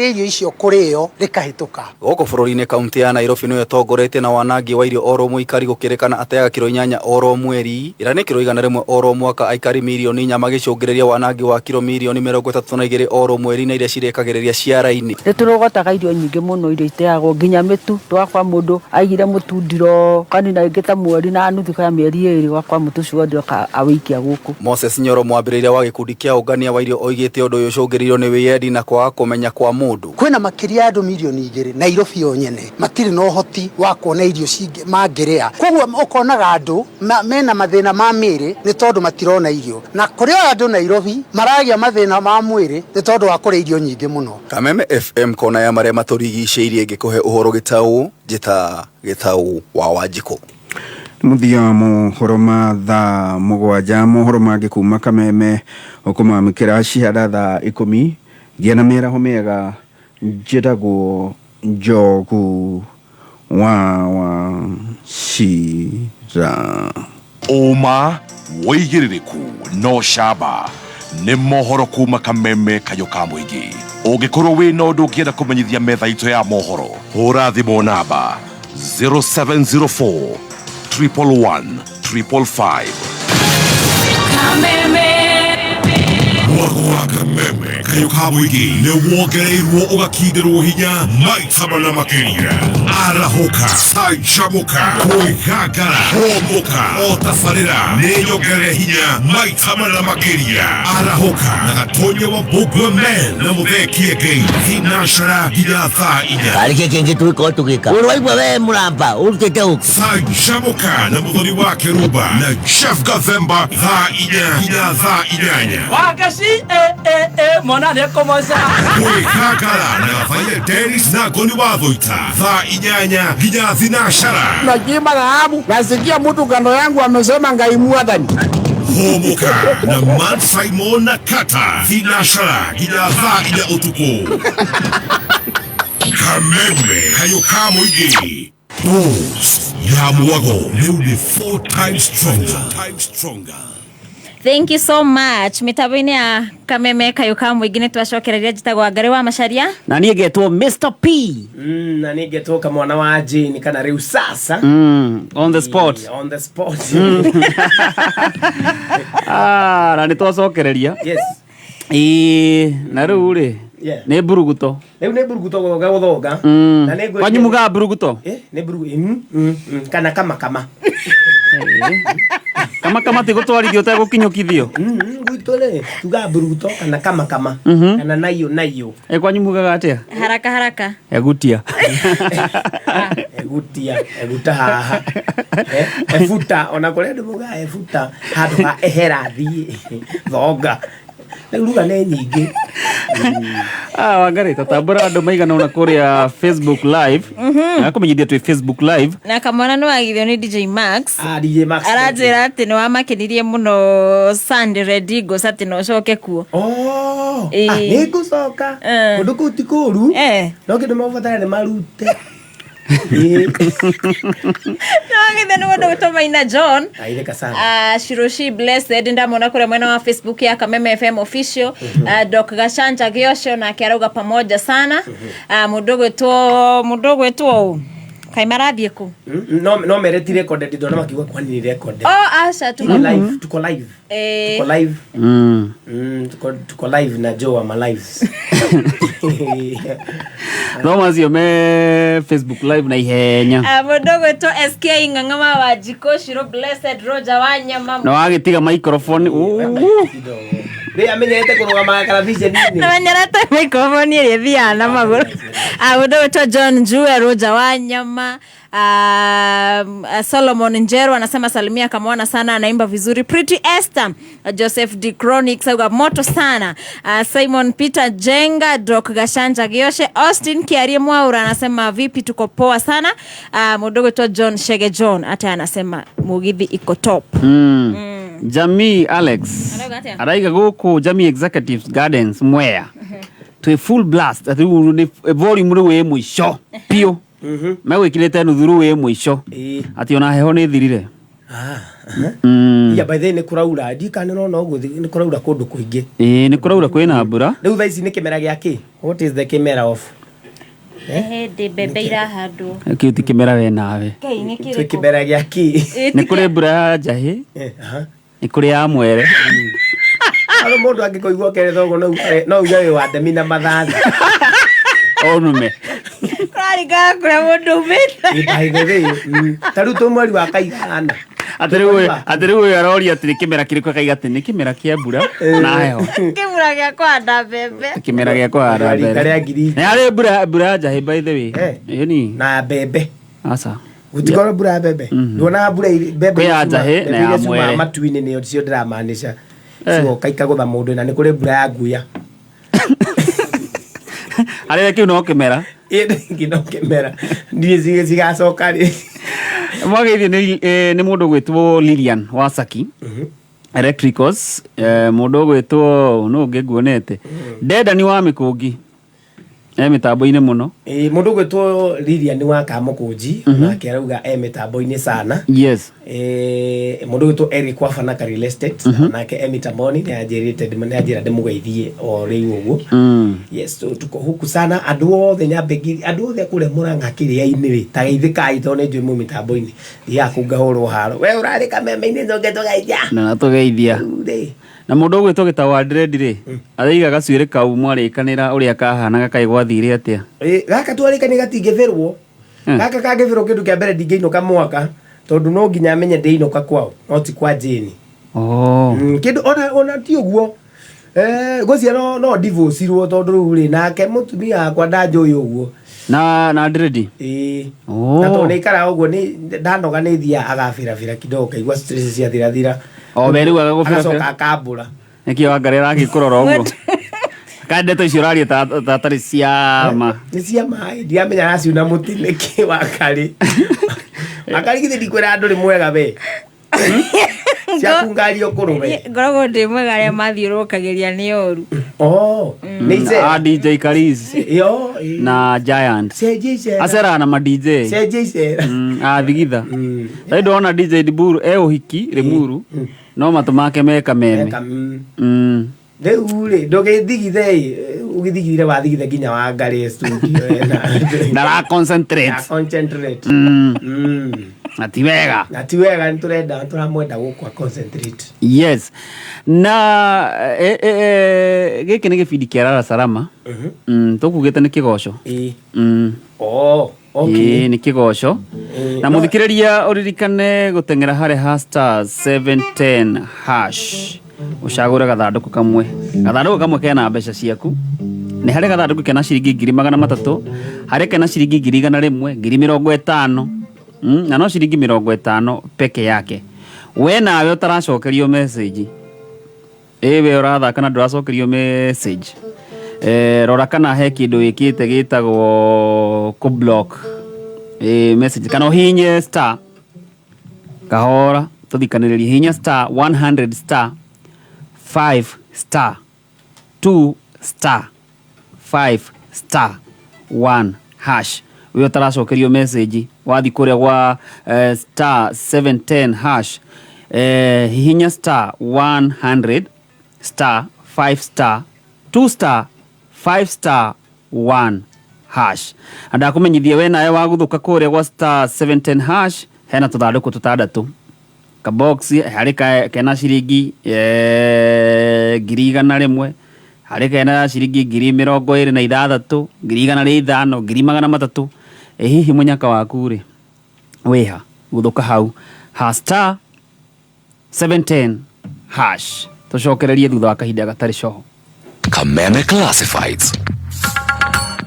irio icio kũrĩo rĩkahĩtũka. Gũkũ bũrũri-inĩ kaunti ya Nairobi nĩyo ĩtongoretie na wanangi wa irio oro mũikari gũkĩrĩkana ateaga kilo 8 oro mweri, ira nĩ kilo 100 oro mwaka aikari milioni 4 magĩcũngĩrĩria wanangi wa kilo milioni 32 oro mweri na iria cirekagĩrĩria ciara-inĩ. Nĩ tũrogotaga irio nyingĩ mũno iria iteagwo nginya mĩtu, twakwa mũndũ aigire mũtu ndiro kanina ingĩ ta mweri na nuthu kana mĩeri 2 gwakwa mũtu ũcio ndoka awĩikia gũkũ. Moses Nyoro mwambĩrĩria wa gĩkundi kĩa ũngania wa irio oigĩte ũndũ ũyũ ũcũngĩrĩirio nĩ wĩyendi na kwaga kũmenya kwa mũndũ. Kwĩna makĩria andũ milioni 2 Nairobi yo nyene matirĩ na ũhoti wa kuona irio mangĩrĩa. Koguo ũkonaga andũ mena mathĩna ma mĩĩrĩ nĩ tondũ matirona irio, na kũrĩ andũ Nairobi maragĩa mathĩna ma mwĩrĩ nĩ tondũ wa kũrĩa irio nyingĩ mũno. Kameme FM kona ya marĩa matũrigicĩirie ngĩkũhe ũhoro Gĩtaũ, njĩta Gĩtaũ wa Wanjikũ. Muthia mohoro ma thaa 7 mohoro mangĩ kuma Kameme ũkũmamĩkĩra ciara thaa 10 gĩa na mĩaraho mĩega. Njĩtagwo Njogu wa Cira. Uma wĩigĩrĩrĩku no camba nĩ mohoro kuma Kameme kayo ka mũingĩ. Ũngĩkorwo wĩna ũndũ ũngĩenda kũmenyithia metha itũ ya mohoro, hũra thimũ namba 0704 111 555. Kameme Mwako wa Kameme kayo ka mũingĩ nĩ wongereirwo ũgakindĩrwo hinya maita mana makĩria. Arahoka, canjamũka, kwĩgangara, homoka, o tabarĩra nĩ nyongere hinya maita mana makĩria. Arahoka na gatonye wa Bogwa Men na mũthekie Ngai thinacara nginya thaa 4. Karĩkĩ kĩngĩ twĩko tũgĩka ũrwaigua we mũramba ũrutĩte ũku. Canjamũka na mũthoni wa Kĩrumba na Chef Gathemba thaa 4 nginya thaa 8. Wakaci mwana Kamwana ne komosa Kwihagara na Gabaire Dennis na Goni Wathoita thaa 8 nginya thinacara. Najimba dhahabu, nasikia mtu kando yangu amesema ngaimua dhani. Homoka na Man Simon na Kata thinacara nginya thaa 4 utuku. Kameme kayoka muigi. Bulls ya Mwago liu 4 times stronger. Thank you so much. Mitaboine ya Kameme kayuka mwingine twashokereria jitagwa ngari wa macharia. Na niĩ ngetwo Mr P. Na niĩ ngetwo Kamwana wa Jane kana riu sasa. On the spot. On the spot. Na nĩ twacokereria. Yes. Na rĩu rĩ. Nĩ buruguto. Rĩu nĩ buruguto gũthonga. Na nĩ kwanyu muga buruguto. Nĩ buruguto. Kana kama. Kama tigutwarithio ta gukinyukithio. Gwitole tuga buruguto kana kama. Kana nayo. Kwanyu mugaga atia? Haraka. Egutia. Eguta haha. Efuta ona kore ndu muga efuta handu ha ehera thie thonga. Luga nĩ nyingĩ. Wangari tatambura andu maigana ona kuria Facebook live. Nakumenyithia tu Facebook live. Na Kamwana no agithio ni DJ Max. DJ Max. Arajira ati no amakenirie muno Sunday Redigo sati no coke kuo. Nĩ gucoka. Kundu kuu ti kuru. No kindu mabatara ni marute. No ndo Tomaina John. Aireka sana. Shiroshi Blessed ndamona kule mwena wa Facebook ya Kameme FM official. Doc Gashanja Giosho na kiarauga pamoja sana. Mudogo etu kaimarathie ku. No mereti recorded ndo makiwa kwa nini recorded. Asha tuko live. Tuko live. Tuko live na Joe ama lives. No mazio me Facebook live na ihenya. Mudogo to SK ngangama wa Jiko Shiro Blessed Roger Wanyama. Na wagitiga microphone. Ria menyete kurugama kana vision nini. Na nyarata microphone ile thia na maguru. Mudogo to John Jue Roger Wanyama. Solomon Njero anasema salimia Kamwana sana, anaimba vizuri. Pretty Esther Joseph D Chronics au moto sana. Simon Peter Jenga Doc Gashanja Gioshe Austin Kiarie Mwaura anasema vipi, tuko poa sana. Mudogo to John Shege John hata anasema Mugithi iko top. Jamii Alex araiga guku Jamii Executives Gardens Mwea to a full blast ati volume we mwisho pio megwikirite nuthuru we mwisho ati ona heho ni thirire. Ya by the way ni kuraura ndikane no guthi ni kuraura kundu kuingi. Ni kuraura kwina mbura. Riu thaa ici ni kimera giaki. What is the kimera of? De bebe irahandwo. Kiuti kimera we nawe. Kai ni kire. Kimera giaki. Ni kuri mbura jahi. Ni kuri ya mwere. Alo mundu angikoigwa kere thogo no ugawe wa ndemi na mathathi. Onume. Kariga kura mundu mita. Ibaigere. Taru to mweri wa kaigana. Aterewe aroria ati kimera kiriko kaigate ni kimera kia mbura na heho. Kimera gia kwanda bebe. Kimera gia kwanda bebe. Na ale mbura jahi by the way. Ni na bebe. Asa. Utikora mbura bebe. Ndona mbura bebe. Kwa jahi na ya mwere. Matuini ni cio ndiraamanisha. So kaika gutha mundu na ni kuri mbura ya nguya. Ale kiu no kimera. Kino kimera. Ndiye zigacoka ri. Mwagithie ni mundu gwitwo Lilian Wasaki. Electricals mundu gwitwo no ngiguonete. Deda ni wa mikungi. Mitambo-ini muno. Mundu gwitwo Lilian wa Kamukunji na kerauga mitambo-ini sana. Yes. Mundu gwitwo Eric wa Fanaka Real Estate na ke mitamboni ni ajirite ndimujira ndimugeithie o riu uguo. Yes, tuko huku sana andu othe nyambegi andu othe kure Murang'a kiria-ini ri ta geithikai to ne njui mu mitambo-ini ya kungahurwo haro we urari Kameme-ini njogeto geithia na tugeithia na mundu gwitwo gitawa Dread ri ariga gacuire kau mwarikanira uria kahanaga kaigwa thire atia gaka twarikani gatingeverwo gaka kageverwo kindu kia mbere ndingeinuka mwaka tondu no nginya menye ndeinuka kwao no ti kwa Jane kindu ona ti uguo gocia no divorce ro tondu ri nake mutumia akwa ndanjoy uguo na Dread na to ne ikara uguo ni ndanoga ni thia agafira kidogo kaigwa stress cia thira o beru agagufira agacoka akambura nikio angarira agikurora uguo Kande to icuraria tatari ciama. Ni ciama ndiamenya racio na mutine ki wakari. Akari githiri kwera andu ni mwega be. Ciakungario kurume. Ngorogo ndi mwega aria mathiurukagiria ni oru. Nice. DJ Karis. Yo. Na Giant. Acera na ma DJ. Thigitha. Thai ndona DJ Diburu uhiki Rimuru. No matu make meka meme. Deure ndugithigithe ugithigire wathigithe nginya wa ngari studio na ra concentrate ati wega nturenda turamwenda gukwa concentrate. Yes, na giki ni gibindi kia Rara Salama tukugite ni kigoco. Okay. Ni kigoco na muthikiriria uririkane gutengera hare #710# ucagure gathanduku kamwe kena mbeca ciaku. Ni hari gathanduku kena ciringi 300, hari kena ciringi 100, 50, na no ciringi 50 peke yake. We nawe utaracokerio message we uratha kana nduracokerio message rora kana he kindu ikite gitagwo ku block message kana hinye star kahora tuthikaniririe hinya star 100 star 5 star 2 star 5 star 1#. We utaracokerio message wathi kuria gwa star 710#. Hihinya star 100 star 5 star 2 star 5 star 1#. Anda kumenyithia we nawe waguthuka kuria gwa star 710#. Hena tuthanduku tutandatu ka box hari kena ciringi 100,000, hari kena ciringi 26,000, 105,000, 300,000. Hihi munyaka waku ri wiha guthuka hau star 710#. Tucokererie thutha wa kahinda gatari coho. Kameme Classifieds.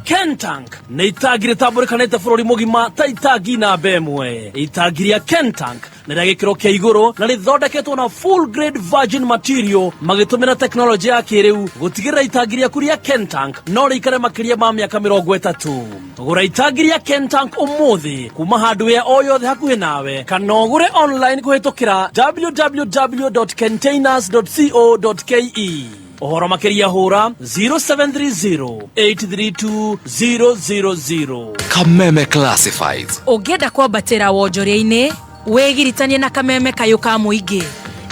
Kentank nä itangi rä tambårĩkanĩte bũrũri mũgima ta itangi namba ĩmwe. Itangi rĩa Kentank nĩ rĩa gĩkĩro kĩa igũrũ na rĩthondeketwo na full grade virgin material magĩtũmĩra teknolojĩ ya kĩrĩu gũtigĩrĩra itangi rĩaku rĩa Kentank no rĩikare makĩria ma mĩaka 30. Gũra itangi rĩa Kentank ũmũthĩ kuma hardware o yothe hakuhĩ nawe kana ũgũre online kũhĩtũkĩra www.containers.co.ke. Ohoro makeria hura 0730-832-000. Kameme Classifieds. Ũngĩenda kwambatĩra wonjoria-inĩ wĩgiritanie na kameme kayũ ka mũingĩ.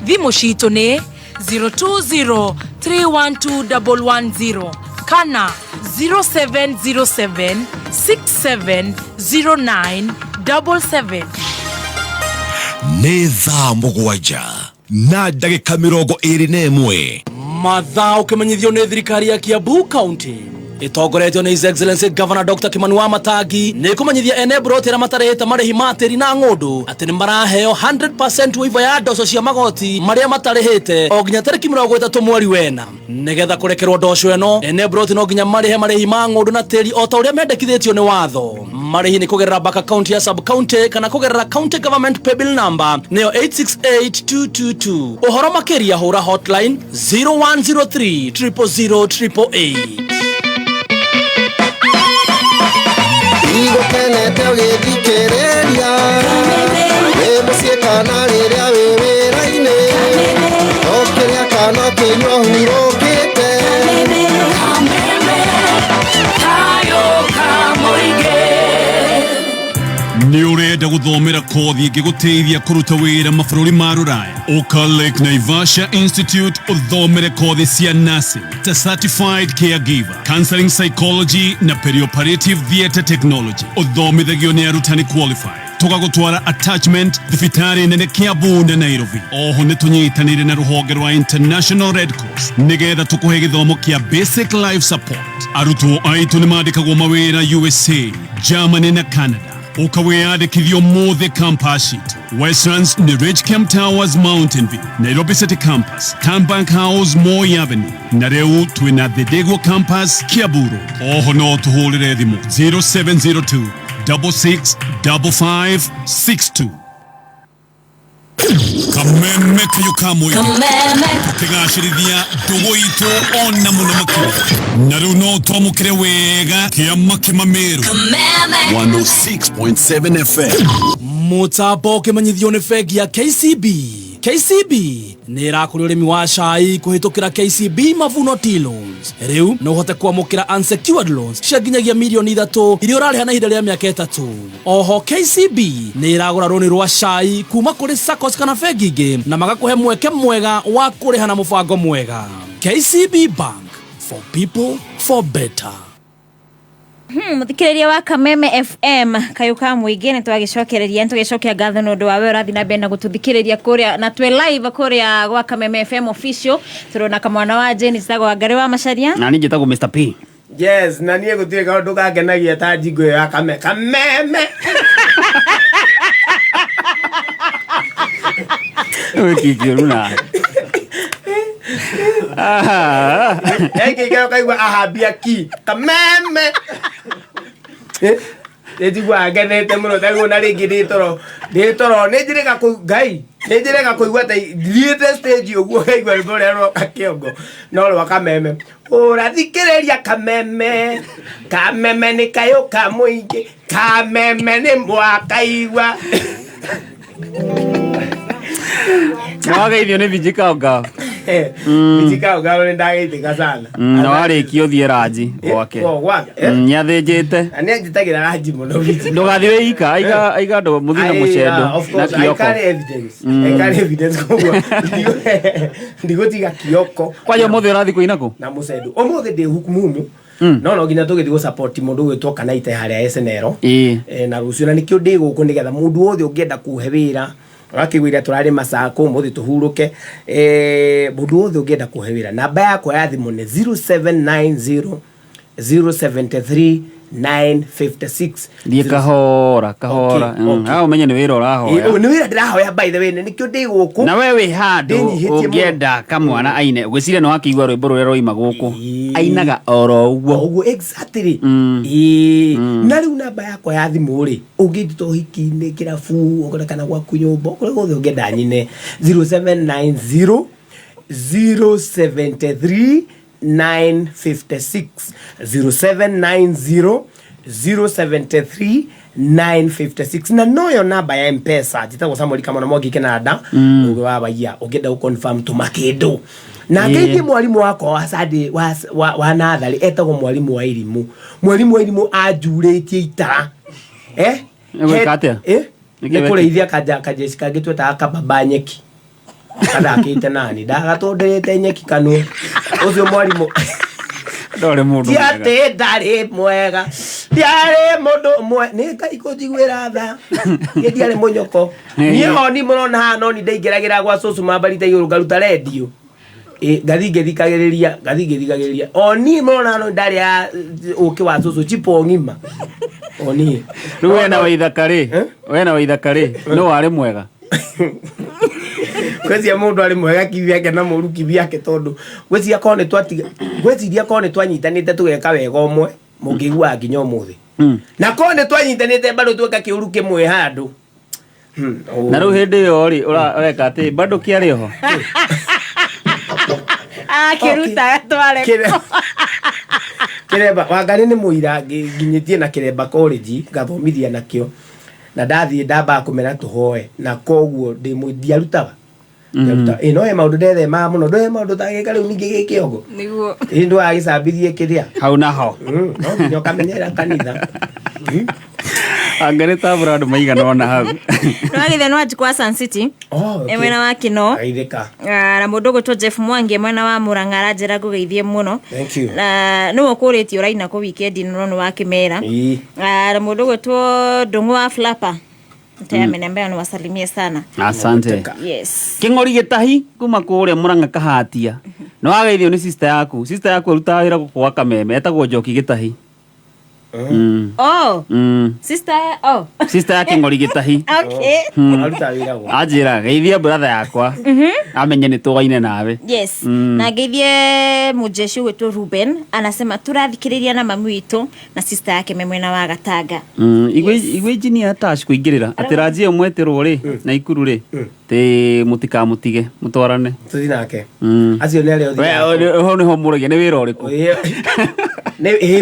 Thimũ citũ nĩ 020-312-110 kana 0707-670977. Nĩ thaa mũgwanja na ndagĩka 21. Mathaa ũkĩmenyithio nĩ thirikari ya Kiambu County itongoretio nĩ His Excellency Governor Dr. Kamwana Matangi nĩ kũmenyithia ene broti arĩa matarĩhĩte marĩhi ma tĩri na ng'ũndũ atĩ nĩ maraheo 100% waiver ya ndoco cia magoti marĩa matarĩhĩte o nginya tarĩki 30 mweri wena. Nĩgetha kũrekerwo ndoco ĩno ene broti no nginya marĩhe marĩhi ma ng'ũndũ na tĩri o ta ũrĩa mendekithĩtio nĩ watho. Marĩhi nĩ kũgerera Baka County ya Sub County kana kũgerera County Government Paybill number nĩyo 868222. Ũhoro makĩria hũra hotline 0103 000 Igokenete ũgĩthikĩrĩria wĩ mũciĩ kana rĩrĩa wĩ wĩra-inĩ o kĩrĩa kana kĩnyua hurũkĩte nĩ ũrenda gũthomera kothi ĩngĩgũteithia kũruta wĩra mabũrũri ma Rũraya. Ũka Lake Naivasha Institute ũthomere kothi cia nursing ta certified caregiver, counseling psychology na perioperative theatre technology. Ũthomithagio nĩ arutani qualified. Tũgagũtwara attachment thibitarĩ nene Kiambu na Nairobi. Oho nĩ tũnyitanĩire na rũhonge rwa International Red Cross nĩgetha tũkũhe gĩthomo kĩa basic life support. Arutwo aitũ nĩ mandĩkagwo mawĩra USA, Germany na Canada. Ukawiyandikithio mothe campus sheet. Westlands ni Ridge Camp Towers Mountain View, Nairobi City Campus, Cambank House Moi Avenue, na rĩu twĩna The Degwa Campus Kiaburu. Oho no tũhũrĩre thimũ 0702 665562. Kameme kayo kamoy. Kigashirithia ndugu itu ona muno makiri. Na runo twamukire wega kiama kimameru 106.7 FM. Mutambo kimanyithio ni bengi ya KCB. KCB ni irakuria urimi wa cai kuhitukira KCB Mavuno Tea Loans. Riu no uhote kwamukira unsecured loans cia nginyagia milioni 3 iria urariha na ihinda ria miaka 3. Oho KCB ni iragura runi rwa cai kuma kuri SACCOS kana bengi ingi na magakuhe mweke mwega wa kuriha na mubango mwega. KCB Bank, for people, for better. Muthikiriria wa Kameme FM kayuka muingi ni twagicokereria ntugicokia ngatho nundu wa we urathi na benda gututhikiriria kuria na twe live kuria gwa Kameme FM official turona Kamwana wa Jane citagwo Ngari wa Macharia na ningi tagwo Mr P. Yes, na nie gutie kaundu gakenagia ta jingo ya Kameme. Ukikiruna Kaya kaigwa ahabia ki Kameme. Edigwa agenete muno tago na ringi ditoro nejirega ku gai nejirega kuigwa ta liete stage uguo kaigwa ribore akiongo no rwa Kameme urathikiriria Kameme ni kayo kamuingi Kameme ni mwakaigwa Nageithio ni Vijikaoga. Vijikaoga ni ndageithika sana. Na warikio thie raji gwake. Nyathĩnjĩte. Ani njitagira raji muno viji. Ndugathire ika aiga ndo muthina mucendo na kioko. I carry evidence kogwa. Ndigutiga kioko. Kwaje mothe urathi kuina ku? Na mucendo. Omothe ndi hukumumu. No nginya tugithi support mundu gwitwo kana ite haria SNL. Na rucio na nikio ndi guku nigetha mundu wothe ungienda kuhe wira wakigwira turari masako muthi tuhuruke mundu wothe ungienda kuhe wira namba yakwa ya thimu ni 0790 073 956 Thie kahora hao menye ni wira urahoya ni wira ndirahoya by the way nikio ndi guku na wewe handu ungienda Kamwana aine gwiciria no akigwa rwimbo ruria roima guku ainaga oro uguo exactly na riu namba yakwa ya thimu ri ungithito hiki-ini kirabu ogora kana gwaku nyumba kore gothe ungienda nyine 0790 073 956 0790 073 956 na noyo namba ya M-Pesa jitagwo Samuel Kamwana Mwangi Canada wa baiya ugenda uconfirm to makindo na ngeithie mwalimu wako wa Sadi wa nathari etagwo mwalimu wa irimu ajuritie itara wekatia nikureithia kajeci kangitweta akababa nyeki kada akite nani ndagatondete nyeki kanu ucio mwalimu ndore mundu tiate ndari mwega ndiari mundu mwe nika ikujigwira tha ndiari munyoko nie oni murona hano ni ndeingeragira gwa susu mambarite yuru garuta radio gathingithikagiriria oni murona hano ndari ya uki wa susu chipo ngima oni ruwe na waithakari no wari mwega kwezi mundu ari mwega kivi yake na muru kivi yake tondu gwezi akone twatiga gwezi iria kone twanyitanite tugeka wega omwe mungigwa nginya umuthi na kone twanyitanite bado tweka kiuru kimwe handu na ru hindi yo ri ureka ati bado kiari ho kiruta tware kireba Wangari ni muira nginyitie na kireba college gathomithia nakio na ndathie ndamba kumena tuhoe na koguo ndi ndiarutaga ino he maundu ndethe ma muno ndo he maundu tagika riu ningi gikiongo niguo ndo agicambithie kiria hau naho no nginya kamenyera kanitha Angere ta brado maiga nona hau Nwagithe no atikwa Sun City mwena wa Kino aithika na mundu gutwo Jeff Mwangi mwena wa Murang'a njira ngugeithie muno thank you na no ukuriti uraina ku weekend no wa Kimera na mundu gutwo Ndungu wa Flapa Mteamenembea no wasalimie sana asante yes King'ori Gitahi kuma kuria Murang'a Kahatia no ageithio ni sister yaku ruta wira kwa Kameme etagwo Njoki Gitahi sister yake King'ori Gitahi ajira geithia brother yakwa amenye ni tugaine nawe yes na geithie mujeshi wetu Ruben anasema turathikiriria na mami witu na sister yake memwena wa Gatanga igwe jini attach kuingirira ati rajie mweterwo ri na ikuru ri te mutika mutige mutwarane tuthi nake acio ne leo ho ni ho muragia ni wira uriku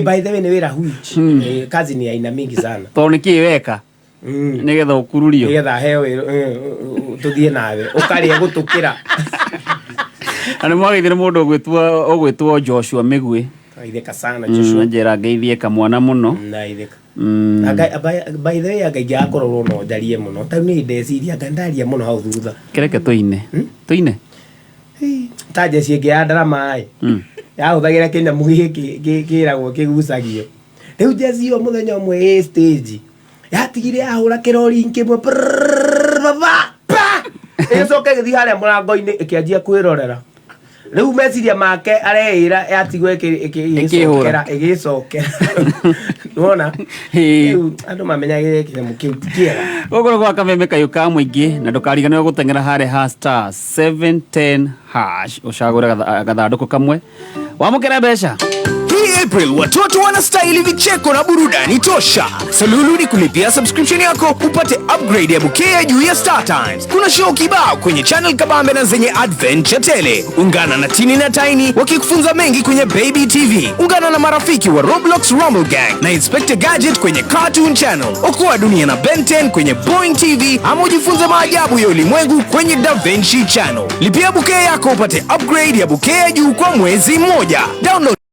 by the way ni wira huge kazi ni aina mingi sana to ni ki weka nigetha ukururio nigetha heo tuthie nawe ukaria gutukira ani mwagithire mundu gwitwo Joshua Migwi aitheka sana Joshua njera ngeithie Kamwana muno na itheka by the way agai akorwo no ndarie muno ta ni ndeciria gandaria muno hau thutha kireke tuine taje cienge ya drama ai ya uthagira kinya mugi kiragwo kigusagio riu jecio muthenya umwe stage yatigire ahura kirori nkimwe baba icoke githi haria murango-ini ikianjia kwirorera riu meciria make areira yatigwe ikihura igicokera nona andu mamenyagire kinyamu kiu tikiega gukuru gwa kameme kayo ka muingi na ndukariganirwo gutengera hare *710# ucagure gathanduku kamwe wamukira mbeca. Hii April watoto wanastahili vicheko na burudani tosha. Salulu ni kulipia subscription yako upate upgrade ya bouquet ya juu ya Star Times. Kuna show kibao kwenye channel kabambe na zenye adventure tele. Ungana na Tini na Tiny wakikufunza mengi kwenye Baby TV. Ungana na marafiki wa Roblox Rumble Gang na Inspector Gadget kwenye Cartoon Channel. Okoa dunia na Ben 10 kwenye Boing TV ama ujifunze maajabu ya ulimwengu kwenye Da Vinci Channel. Lipia bouquet yako upate upgrade ya bouquet ya juu kwa mwezi mmoja. Download